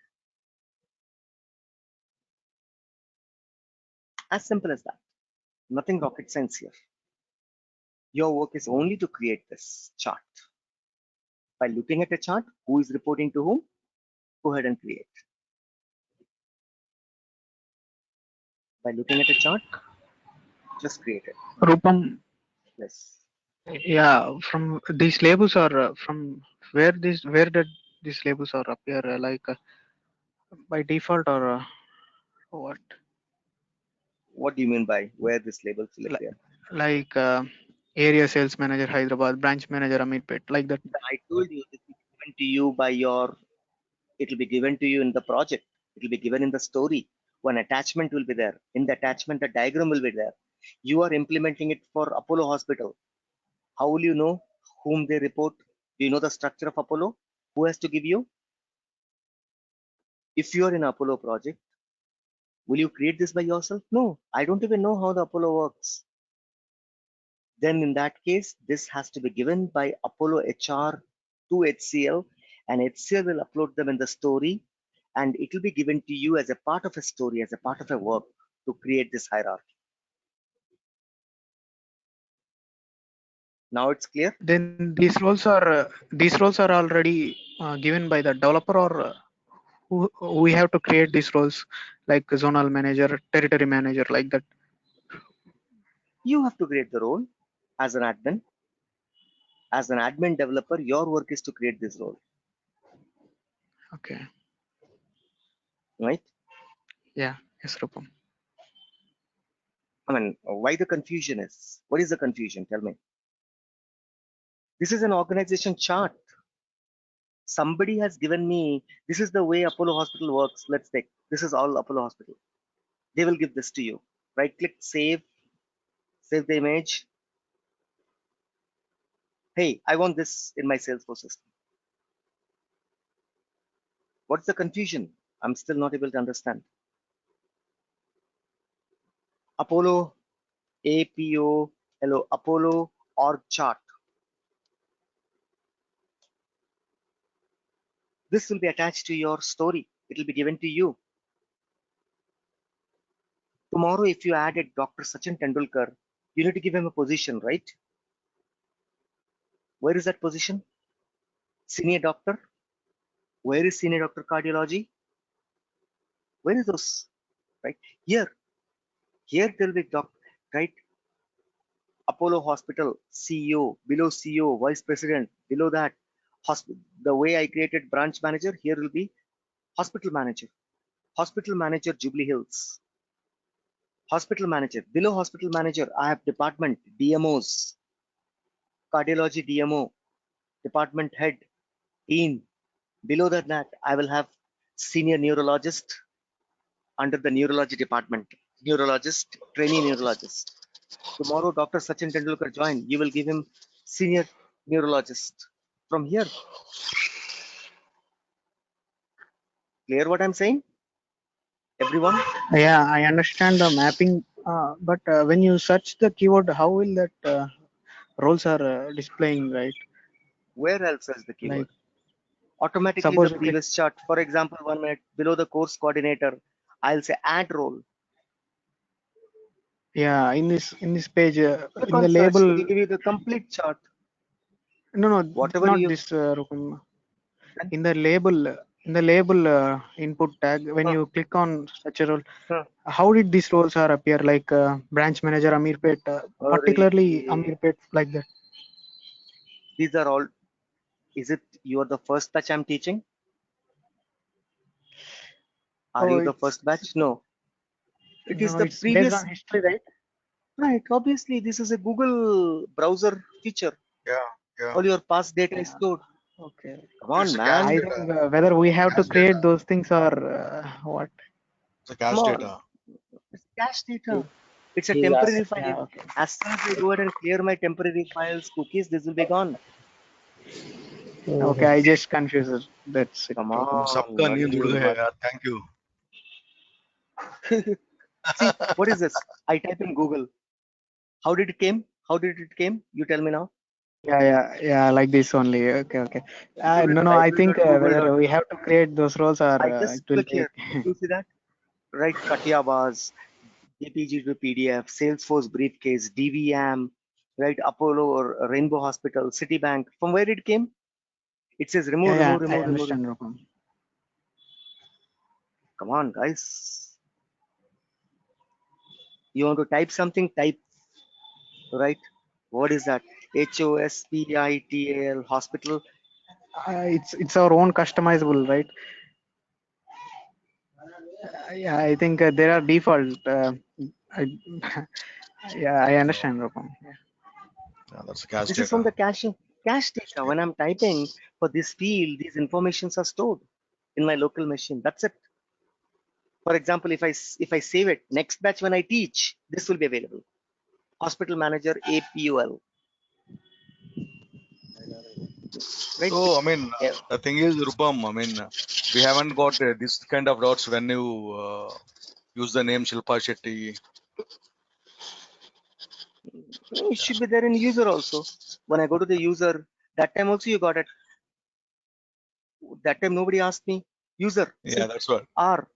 As simple as that. Nothing rocket science here. Your work is only to create this chart. By looking at a chart, who is reporting to whom, go ahead and create. By looking at a chart, just create it. Rupam, Yes. yeah, from these labels are from where did these labels are appear by default or what? What do you mean by where this label will Li- appear? Like area sales manager Hyderabad, branch manager Amirpet, like that. I told you this is given to you by your, it will be given to you in the project. It will be given in the story. One attachment will be there. In the attachment, the diagram will be there. You are implementing it for Apollo Hospital. How will you know whom they report? Do you know the structure of Apollo? Who has to give you? If you are in Apollo project, will you create this by yourself? No, I don't even know how the Apollo works. Then in that case, this has to be given by Apollo HR to HCL, and HCL will upload them in the story, and it will be given to you as a part of a story, as a part of a work to create this hierarchy. Now it's clear? Then these roles are already given by the developer or who we have to create these roles like zonal manager, territory manager, like that. You have to create the role as an admin. As an admin developer, your work is to create this role, Okay. right? Yeah. Yes, Rupam. I mean, why the confusion is? What is the confusion? Tell me. This is an organization chart. Somebody has given me, this is the way Apollo Hospital works. Let's take, this is all Apollo Hospital. They will give this to you. Right click, save the image. Hey, I want this in my Salesforce system. What's the confusion? I'm still not able to understand. Apollo, APO, hello, Apollo org chart. This will be attached to your story. It will be given to you. Tomorrow, if you added Dr. Sachin Tendulkar, you need to give him a position, right? Where is that position? Senior doctor. Where is senior doctor cardiology? Where is those? Right here. Here there will be doctor, right? Apollo Hospital CEO, below CEO, vice president, below that, the way I created branch manager, here will be hospital manager, Jubilee Hills, hospital manager, below hospital manager, I have department, DMOs, cardiology DMO, department head, dean. Below that, I will have senior neurologist under the neurology department, neurologist, trainee neurologist. Tomorrow, Dr. Sachin Tendulkar join. You will give him senior neurologist from here. Clear what I'm saying? Everyone? Yeah, I understand the mapping, but when you search the keyword, how will that roles are displaying, right? Where else is the keyword? Like Automatically the suppose you click, previous chart. For example, 1 minute below the course coordinator, I'll say add role. yeah, in this page, Click in the on search. It label, will give you the complete chart. no, Whatever not you this, Rupam. then, In the label input tag, when huh, you click on such a role, huh. how did these roles are appear? Like branch manager Amirpet, particularly Arey, Amirpet, like that. these are all. Is it you are the first batch I'm teaching? Are Oh, you the it's first batch? No. It is no, the it's based previous. on history, right? Right. Obviously, this is a Google browser feature. Yeah. All your past data is stored. Okay. Come on, It's a man. I cache data. think whether we have to Cache create data. those things or what. It's a Come cache on. data. It's cache data. It's a He's temporary asking. file. Yeah. Okay. As soon as I go ahead and clear my temporary files, cookies, this will be gone. Okay. I just confused. That's it. Come Rupam. on. सबका नींद उड़ Nothing गया much. यार. Thank you. See, what is this? I type in Google. How did it came? How did it came? You tell me now. Yeah. Like this only. Okay. Okay. No. I think whether we Library.google.com. have to create those roles or I it just will click take. here. You see that? Right. Katya bars, JPG to PDF, Salesforce briefcase, DVM, right? Apollo or Rainbow Hospital, Citibank. From where it came? It says remove, Yeah. remove, I remove, remove. understand, Rupam. Come on, guys. You want to type something? Type, right? What is that? HOSPITAL hospital. It's our own customizable, right? Yeah. I think there are default. I, yeah. I understand, Rupam. Yeah. Yeah, that's a cache This is from data. the cache data. When I'm typing for this field, these informations are stored in my local machine. That's it. For example, if I save it, next batch when I teach, this will be available. Hospital manager APOL. Right? So, I mean, Yeah. the thing is, Rupam, I mean, we haven't got this kind of dots when you use the name Shilpa Shetty. It should be there in user also. When I go to the user, that time also you got it. That time nobody asked me. User, Yeah, see, that's what. R,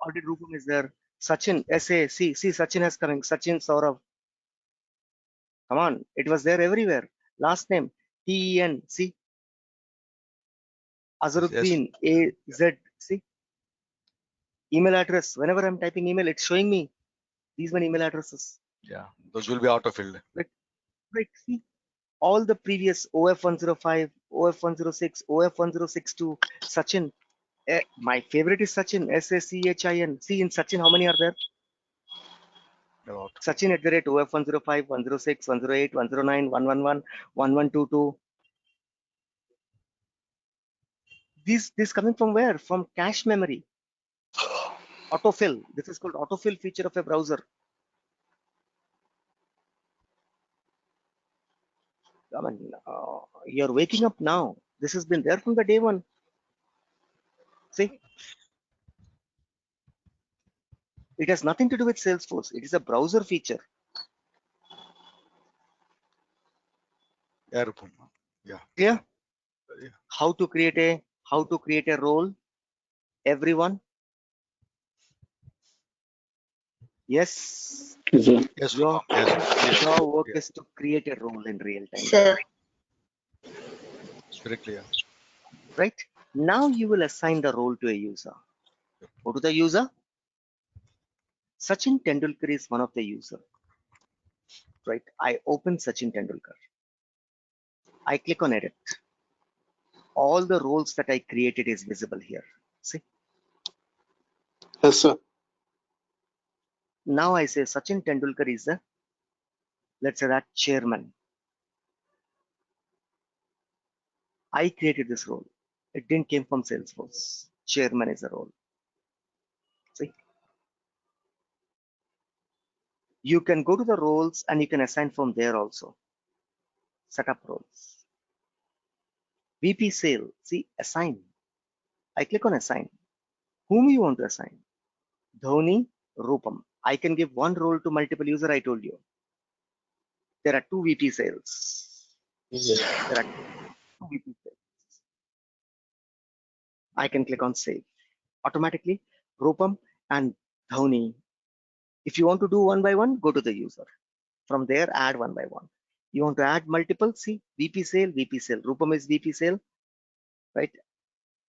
audit Rupam is there. Sachin, SA, see, Sachin has coming. Sachin Saurav. Come on, it was there everywhere. Last name, TEN, see, Yes. Azharuddin, AZ, see, email address. Whenever I'm typing email, it's showing me these many email addresses. Yeah, those will be autofilled. Right, see, all the previous OF105, OF106, OF1062, Sachin. My favorite is Sachin, SACHIN. See, in Sachin, how many are there? A lot. Sachin at the rate OF105, 106, 108, 109, 111, 1122. This coming from where? From cache memory. Autofill. This is called autofill feature of a browser. I mean, you're waking up now. This has been there from the day one. See, it has nothing to do with Salesforce. It is a browser feature. Yeah, Rupam. Yeah. Clear? Yeah. How to create a role? Everyone? Yes. Yes, Your Rupam. Yes. Clear. work Yeah. is to create a role in real time. Sir. It's very clear. Right? Now you will assign the role to a user. Go to the user. Sachin Tendulkar is one of the user. Right? I open Sachin Tendulkar. I click on edit. All the roles that I created is visible here. See? Yes, sir. Now I say Sachin Tendulkar is the, let's say that chairman. I created this role. It didn't came from Salesforce. Chairman is a role. See? You can go to the roles and you can assign from there also. Set up roles. VP sale. See, assign. I click on assign. Whom you want to assign? Dhoni, Rupam. I can give one role to multiple user. I told you. There are two VP sales. There are two VP sales. I can click on save. Automatically, Rupam and Dhoni. If you want to do one by one, go to the user. From there, add one by one. You want to add multiple, see, VP sale, Rupam is VP sale, right?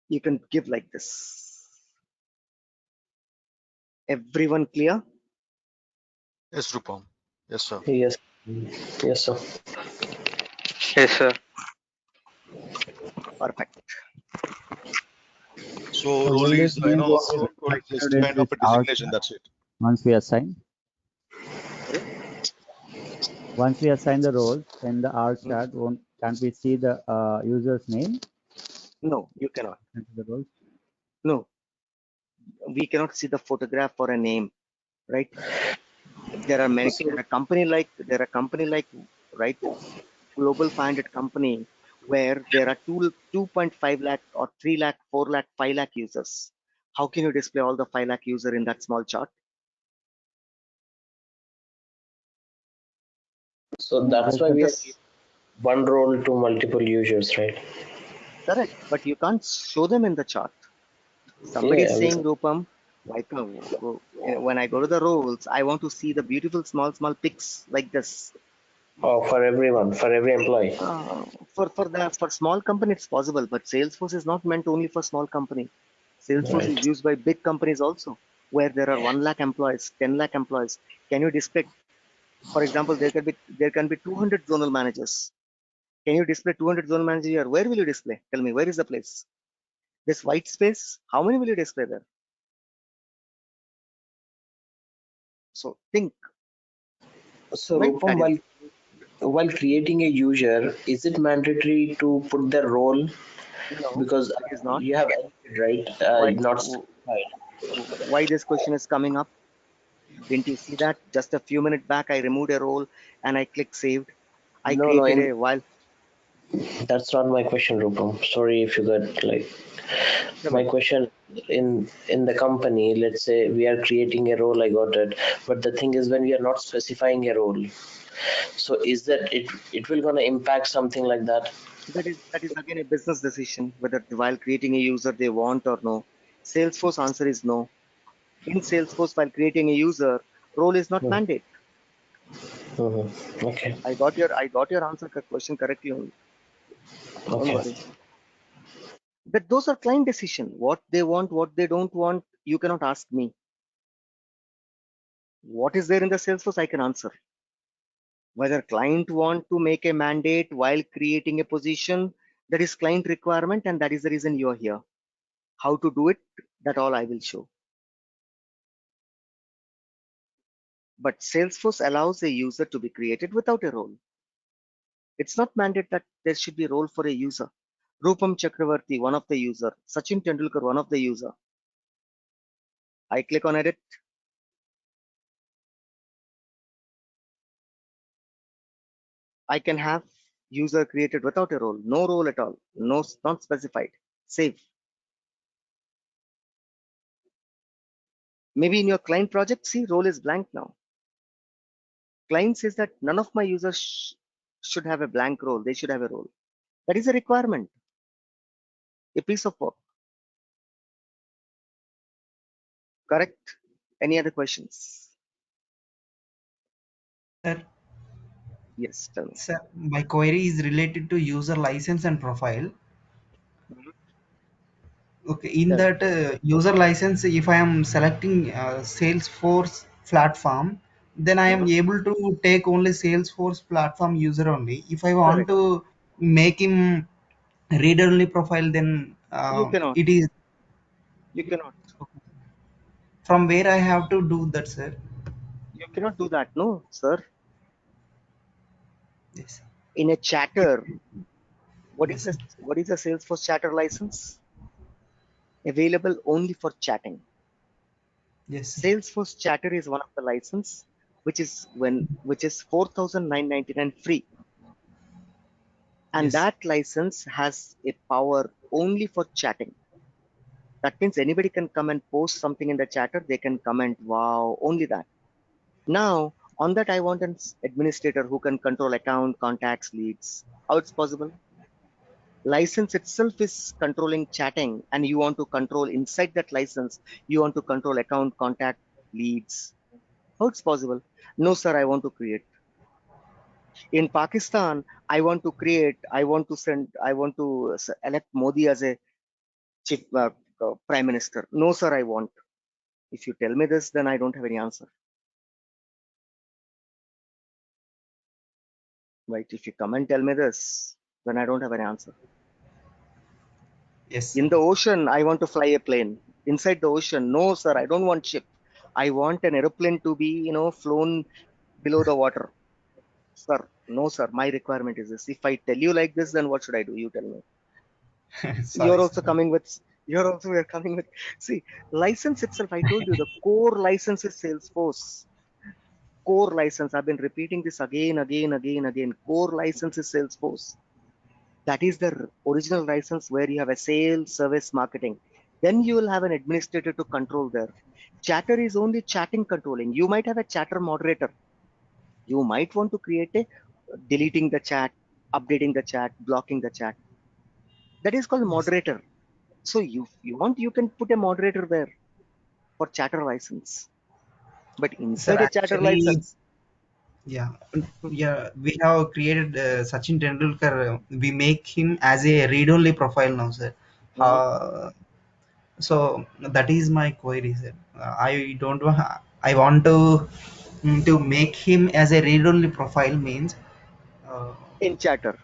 You can give like this. Everyone clear? Yes, Rupam. Yes, sir. Yes. Yes, sir. Yes, sir. Perfect. So So role will is, it be role is just reflected in kind of this a out designation. That's it. once we assign? Sorry? Once we assign the roles in the R chart, can't we see the user's name? No, you cannot. The roles? No, we cannot see the photograph or a name, right? There are many. There are company like right, global 500 company where there are 2.5 lakh or 3 lakh, 4 lakh, 5 lakh users. How can you display all the 5 lakh user in that small chart? So that's why we are one role to multiple users, right? Correct, but you can't show them in the chart. Somebody is saying, Rupam, like when I go to the roles, I want to see the beautiful small pics like this. Oh, for everyone, for every employee. For small company it's possible, but Salesforce is not meant only for small company. Salesforce is used by big companies also, where there are 1 lakh employees, 10 lakh employees. Can you display? For example, there can be 200 zonal managers. Can you display 200 zonal managers here? Where will you display? Tell me, where is the place? This white space, how many will you display there? So think. So Rupam, while creating a user, is it mandatory to put the role? No, because it is not. you have edited, right? Not specified. Why this question is coming up? Didn't you see that? Just a few minutes back, I removed a role and I clicked saved. I created a while. That's not my question, Rupam. Sorry if you got like. My question in the company, let's say we are creating a role, I got it. But the thing is, when we are not specifying a role, so is that it will gonna impact something like that? That is again a business decision whether while creating a user they want or no. Salesforce answer is no. In Salesforce, while creating a user, role is not mandate. Okay. I got your answer question correctly only. Don't worry. But those are client decision. What they want, what they don't want, you cannot ask me. What is there in the Salesforce, I can answer. Whether client want to make a mandate while creating a position, that is client requirement, and that is the reason you are here. How to do it, that all I will show. But Salesforce allows a user to be created without a role. It's not mandate that there should be a role for a user. Rupam Chakravarti, one of the user. Sachin Tendulkar, one of the user. I click on edit. I can have user created without a role, no role at all, no, not specified. Save. Maybe in your client project, see, role is blank now. Client says that none of my users should have a blank role. They should have a role. That is a requirement, a piece of work. Correct? Any other questions? Sir. Yes, tell me. Sir, my query is related to user license and profile. Okay, in that user license, if I am selecting Salesforce platform, then I am able to take only Salesforce platform user only. If I want to make him read-only profile, then You cannot. it is. You cannot. From where I have to do that, sir? You cannot do that, no, sir. Yes. In a chatter, what is a Salesforce chatter license? Available only for chatting. Yes. Salesforce chatter is one of the license which is 4,999 free. And that license has a power only for chatting. That means anybody can come and post something in the chatter. They can comment, wow, only that. Now, on that, I want an administrator who can control account, contacts, leads. How it's possible? License itself is controlling chatting, and you want to control inside that license, you want to control account, contact, leads. How it's possible? No, sir, I want to create. In Pakistan, I want to elect Modi as a chief prime minister. No, sir, I want. If you tell me this, then I don't have any answer. Right? If you come and tell me this, then I don't have any answer. Yes. In the ocean, I want to fly a plane. Inside the ocean, no, sir, I don't want ship. I want an aeroplane to be, flown below the water. Sir, no, sir. My requirement is this. If I tell you like this, then what should I do? You tell me. Sorry, sir. You're coming with, see, license itself. I told you the core license is Salesforce. Core license. I've been repeating this again. Core license is Salesforce. That is the original license where you have a sales, service, marketing. Then you will have an administrator to control there. Chatter is only chatting controlling. You might have a chatter moderator. You might want to create a deleting the chat, updating the chat, blocking the chat. That is called Yes, moderator. So you want, you can put a moderator there for chatter license. But sir. inside a chatter Actually, license, yeah, yeah. We have created Sachin Tendulkar. We make him as a read-only profile now, sir. mhm, So that is my query, sir. I don't want. I want to make him as a read-only profile means. Uh, in chatter,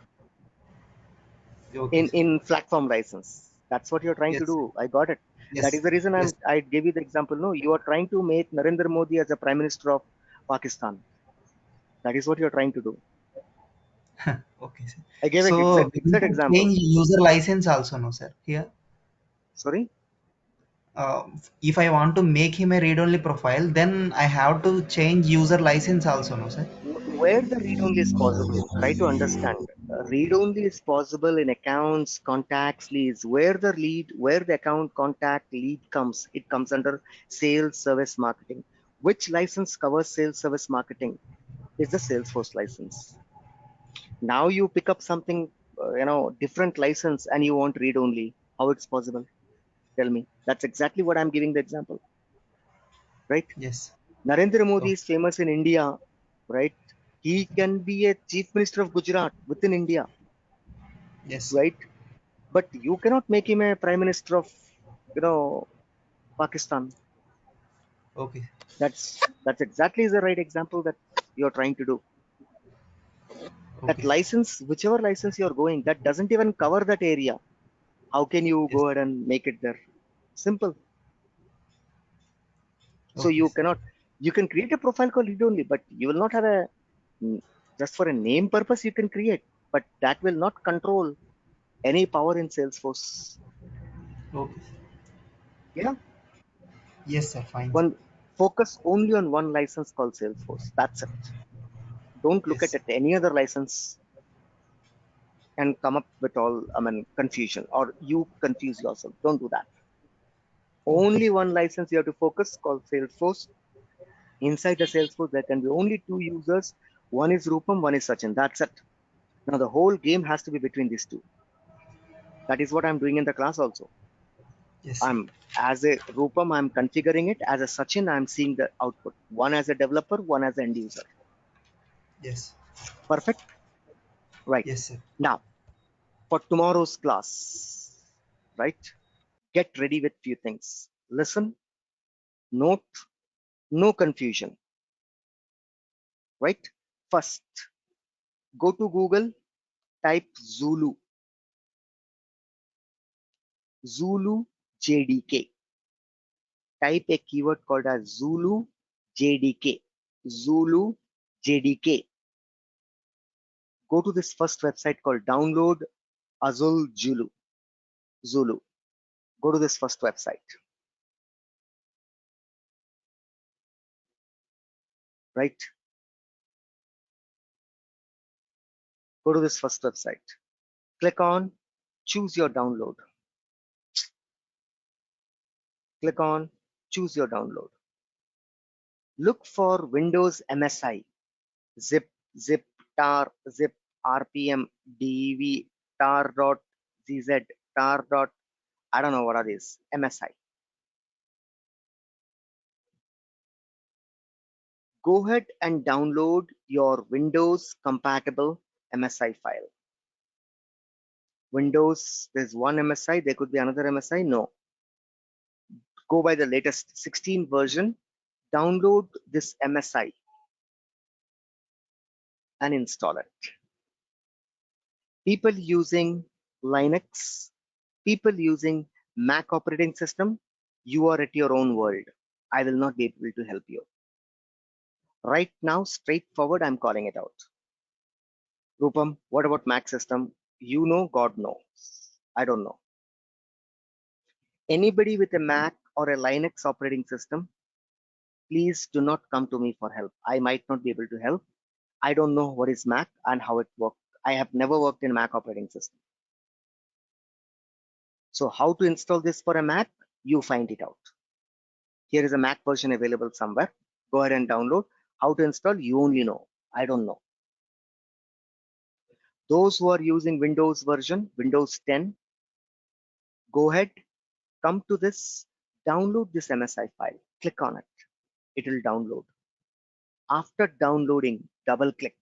okay, sir. in platform license. That's what you're trying to Yes, do. I got it. That is yes, the reason yes. I gave you the example. No, you are trying to make Narendra Modi as a Prime Minister of Pakistan. That is what you're trying to do. Okay, sir. I gave an So we need exact to example. change user license also, no, sir. Here, Sorry. uh, if I want to make him a read-only profile, then I have to change user license also, no, sir. Where the read only is possible, try to understand. Read only is possible in accounts, contacts, leads. Where the account, contact, lead comes, it comes under sales, service, marketing. Which license covers sales, service, marketing? Is the Salesforce license. Now you pick up something, different license, and you want read only. How it's possible? Tell me. That's exactly what I'm giving the example, right? Yes. Narendra Modi Okay. is famous in India, right? He can be a chief minister of Gujarat within India, Yes. right? But you cannot make him a prime minister of, you know, Pakistan. Okay. That's exactly the right example that you're trying to do. That Okay. license, whichever license you're going, that doesn't even cover that area. How can you Yes. go ahead and make it there? Simple. So Okay. you cannot, you can create a profile called read only, but you will not have a, mm, just for a name purpose you can create, but that will not control any power in Salesforce. Okay. Yeah. Yes, sir. Fine, sir. One, focus only on one license called Salesforce. That's it. Don't look at Yes. it, any other license and come up with all, confusion, or you confuse yourself. Don't do that. Okay. Only one license you have to focus called Salesforce. Inside the Salesforce, there can be only two users. One is Rupam, one is Sachin. That's it. Now the whole game has to be between these two. That is what I'm doing in the class also. Yes, sir. I'm as a Rupam, I'm configuring it. As a Sachin, I'm seeing the output. One as a developer, one as an end user. Yes. Perfect. Right. Yes, sir. Now, for tomorrow's class, right? Get ready with few things. Listen, note, no confusion, right? First, go to Google, type Zulu JDK. Type a keyword called as Zulu JDK. Zulu JDK. Go to this first website called Download Azul Zulu. Go to this first website, right? Go to this first website. Click on choose your download. Click on choose your download. Look for Windows MSI, zip, tar, zip, RPM, DV, tar.zz, tar. I don't know what are these, MSI. Go ahead and download your Windows compatible MSI file. Windows, there's one MSI, there could be another MSI. No, go by the latest 16 version, download this MSI and install it. People using Linux, people using Mac operating system, you are at your own world. I will not be able to help you. Right now, straightforward, I'm calling it out. Rupam, what about Mac system? You know, God knows. I don't know. Anybody with a Mac or a Linux operating system, please do not come to me for help. I might not be able to help. I don't know what is Mac and how it works. I have never worked in Mac operating system. So how to install this for a Mac? You find it out. Here is a Mac version available somewhere. Go ahead and download. How to install? You only know. I don't know. Those who are using Windows version, Windows 10, go ahead, come to this, download this MSI file. Click on it. It will download. After downloading, double click.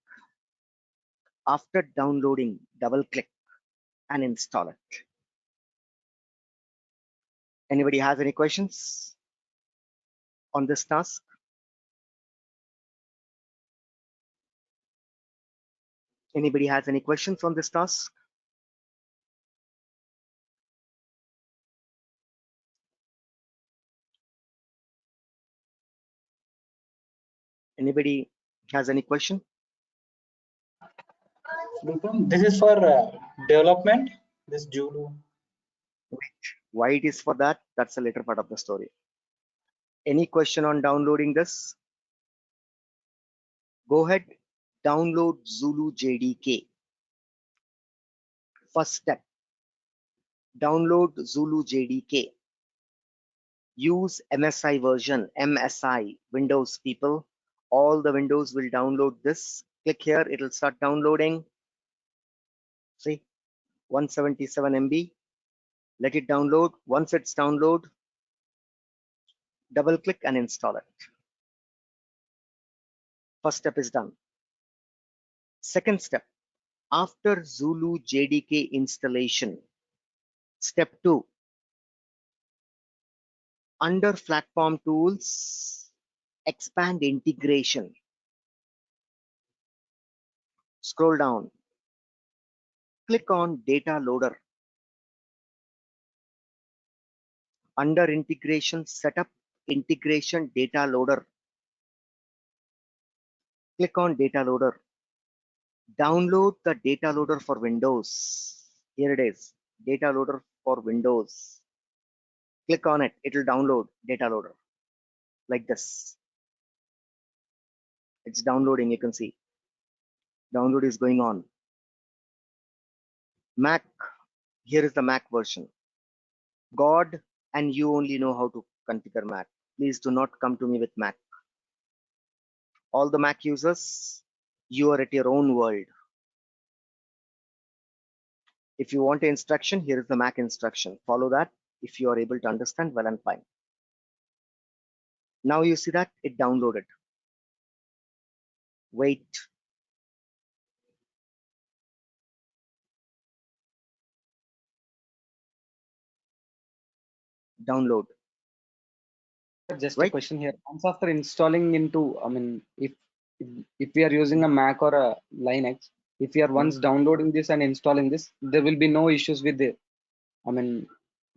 After downloading, double click and install it. Anybody has any questions on this task? Anybody has any questions on this task? Anybody has any question? Rupam, this is for development, this Julu. Why it is for that? That's a later part of the story. Any question on downloading this? Go ahead, download Zulu JDK. First step, download Zulu JDK. Use MSI version, MSI, Windows people. All the Windows will download this. Click here, it'll start downloading. See, 177 MB. Let it download. Once it's download, double click and install it. First step is done. Second step, after Zulu JDK installation, step 2, under platform tools, expand integration. Scroll down, click on data loader. Under integration setup, integration data loader. Click on data loader. Download the data loader for Windows. Here it is, data loader for Windows. Click on it, it will download data loader like this. It's downloading, you can see. Download is going on. Mac, here is the Mac version. God and you only know how to configure Mac. Please do not come to me with Mac. All the Mac users, you are at your own world. If you want an instruction, here is the Mac instruction. Follow that. If you are able to understand, well and fine. Now you see that it downloaded. Wait. Download. Just right? a question here. Once after installing into, if we are using a Mac or a Linux, if we are once downloading this and installing this, there will be no issues with the,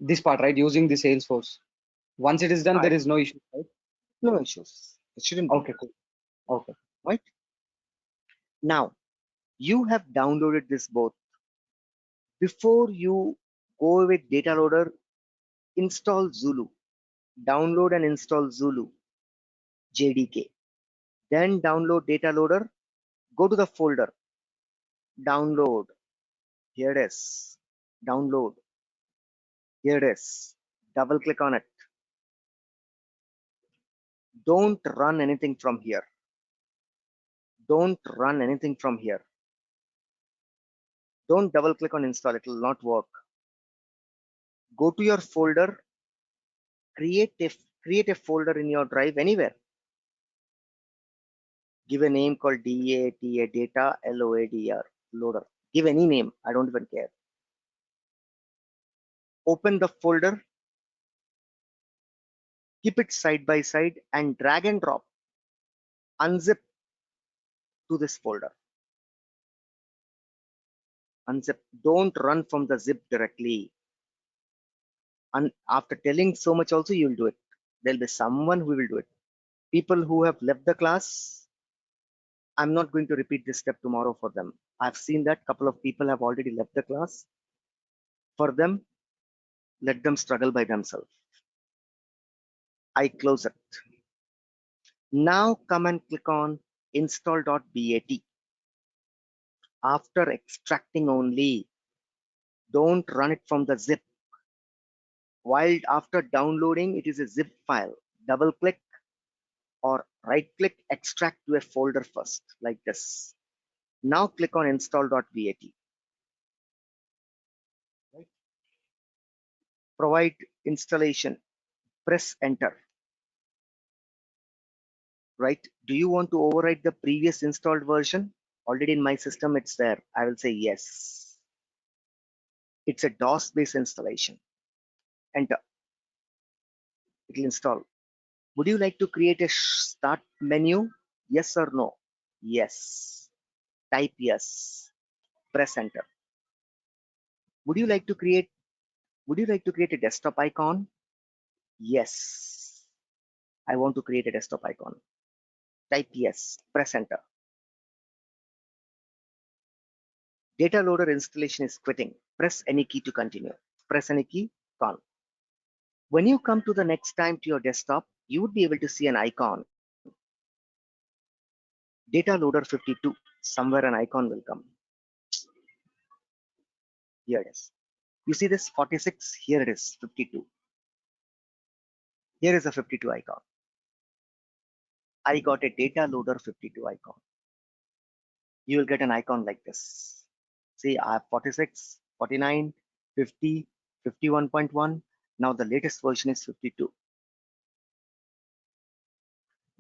this part, right? Using the Salesforce. Once it is done, there is no issue, right? No issues. It shouldn't be. Okay, cool. Okay. Right? Now, you have downloaded this both. Before you go with data loader, install Zulu. Download and install Zulu JDK. Then download data loader. Go to the folder. Download. Here it is. Download. Here it is. Double click on it. Don't run anything from here. Don't run anything from here. Don't double click on install. It will not work. Go to your folder. Create a folder in your drive anywhere. Give a name called DATA, data, LOADR, loader. Give any name. I don't even care. Open the folder. Keep it side by side and drag and drop. Unzip to this folder. Unzip. Don't run from the zip directly. And after telling so much also, you'll do it. There'll be someone who will do it. People who have left the class, I'm not going to repeat this step tomorrow for them. I've seen that couple of people have already left the class. For them, let them struggle by themselves. I close it. Now come and click on install.bat. After extracting only, don't run it from the zip. While after downloading, it is a zip file. Double click or right click, extract to a folder first, like this. Now click on install.bat. Right. Provide installation, press enter. Right? Do you want to overwrite the previous installed version? Already in my system, it's there. I will say yes. It's a DOS-based installation. Enter. It will install. Would you like to create a start menu? Yes or no? Yes. Type yes. Press enter. Would you like to create a desktop icon? Yes. I want to create a desktop icon. Type yes. Press enter. Data loader installation is quitting. Press any key to continue. Press any key. Gone. When you come to the next time to your desktop, you would be able to see an icon. Data loader 52. Somewhere an icon will come. Here it is. You see this 46? Here it is 52. Here is a 52 icon. I got a data loader 52 icon. You will get an icon like this. See, I have 46, 49, 50, 51.1. Now the latest version is 52.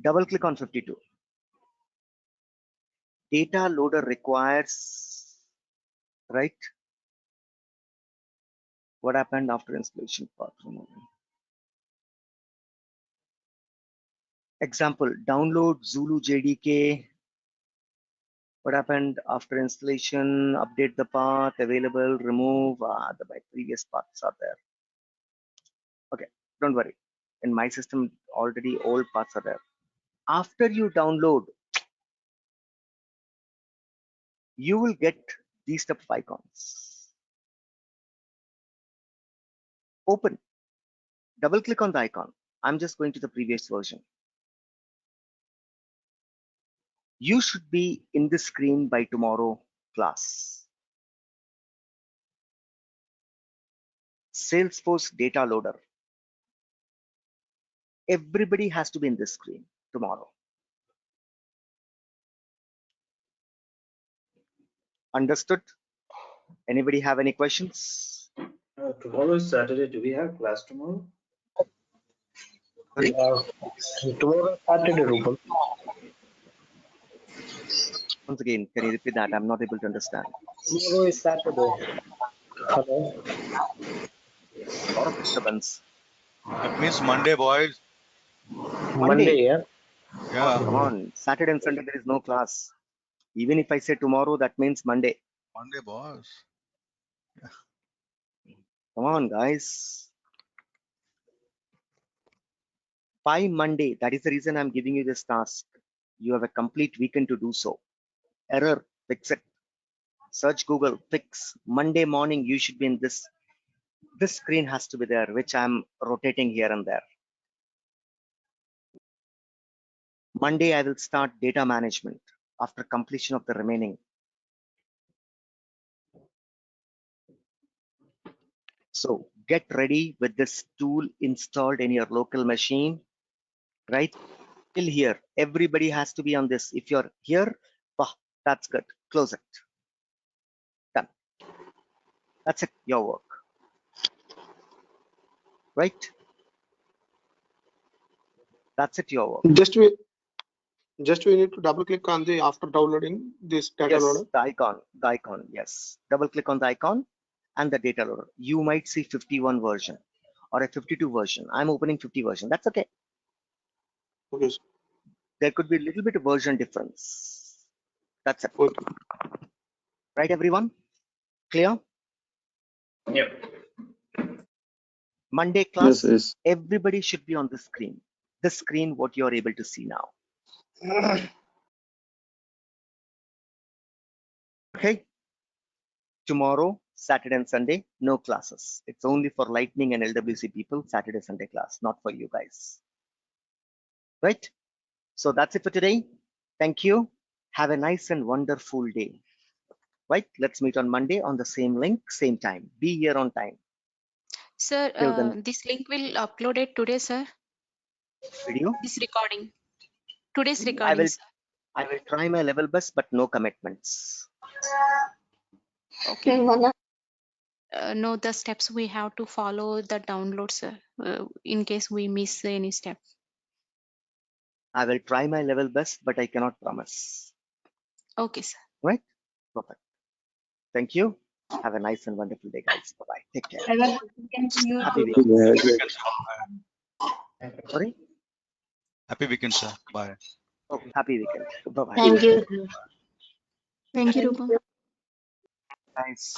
Double click on 52. Data loader requires, right? What happened after installation path removal? Example, download Zulu JDK. What happened after installation? Update the path, available, remove. The previous paths are there. Okay, don't worry. In my system, already old paths are there. After you download, you will get these type of icons. Open. Double click on the icon. I'm just going to the previous version. You should be in the screen by tomorrow class. Salesforce data loader. Everybody has to be in this screen tomorrow. Understood? Anybody have any questions? Tomorrow is Saturday. Do we have class tomorrow? Sorry? Tomorrow Saturday, Rupam. Once again, can you repeat that? I'm not able to understand. Tomorrow is Saturday. Hello. A lot of disturbance. That means Monday, boys. Monday, yeah. Yeah. Come on. Saturday and Sunday, there is no class. Even if I say tomorrow, that means Monday. Monday, boys. Come on, guys. By Monday, that is the reason I'm giving you this task. You have a complete weekend to do so. Error, fix it. Search Google, fix. Monday morning, you should be in this. This screen has to be there, which I'm rotating here and there. Monday, I will start data management after completion of the remaining. So get ready with this tool installed in your local machine, right? Till here, everybody has to be on this. If you're here, that's good. Close it. Done. That's it, your work. Right? That's it, your work. Just we need to double click on the after downloading this data Yes, loader. the icon, yes. Double click on the icon and the data loader. You might see 51 version or a 52 version. I'm opening 50 version. That's okay. Okay, sir. There could be a little bit of version difference. That's it. Okay. Right, everyone? Clear? Yep. Monday class, Yes. everybody should be on the screen. The screen, what you're able to see now. Okay. Tomorrow, Saturday and Sunday, no classes. It's only for Lightning and LWC people, Saturday, Sunday class, not for you guys. Right? So that's it for today. Thank you. Have a nice and wonderful day. Right? Let's meet on Monday on the same link, same time. Be here on time. Sir, Till then, this link will upload it today, sir. video. This recording. Today's I recording, will sir. try my level best, but no commitments. Okay. No, the steps we have to follow the download, sir. In case we miss any step. I will try my level best, but I cannot promise. Okay, sir. Right? Perfect. Thank you. Have a nice and wonderful day, guys. Bye-bye. Take care. Happy weekend. Happy weekend, sir. Bye. Sorry? Happy weekend, sir. Bye. Oh, happy weekend. Bye-bye. Thank you. Thank you, Rupam. Guys.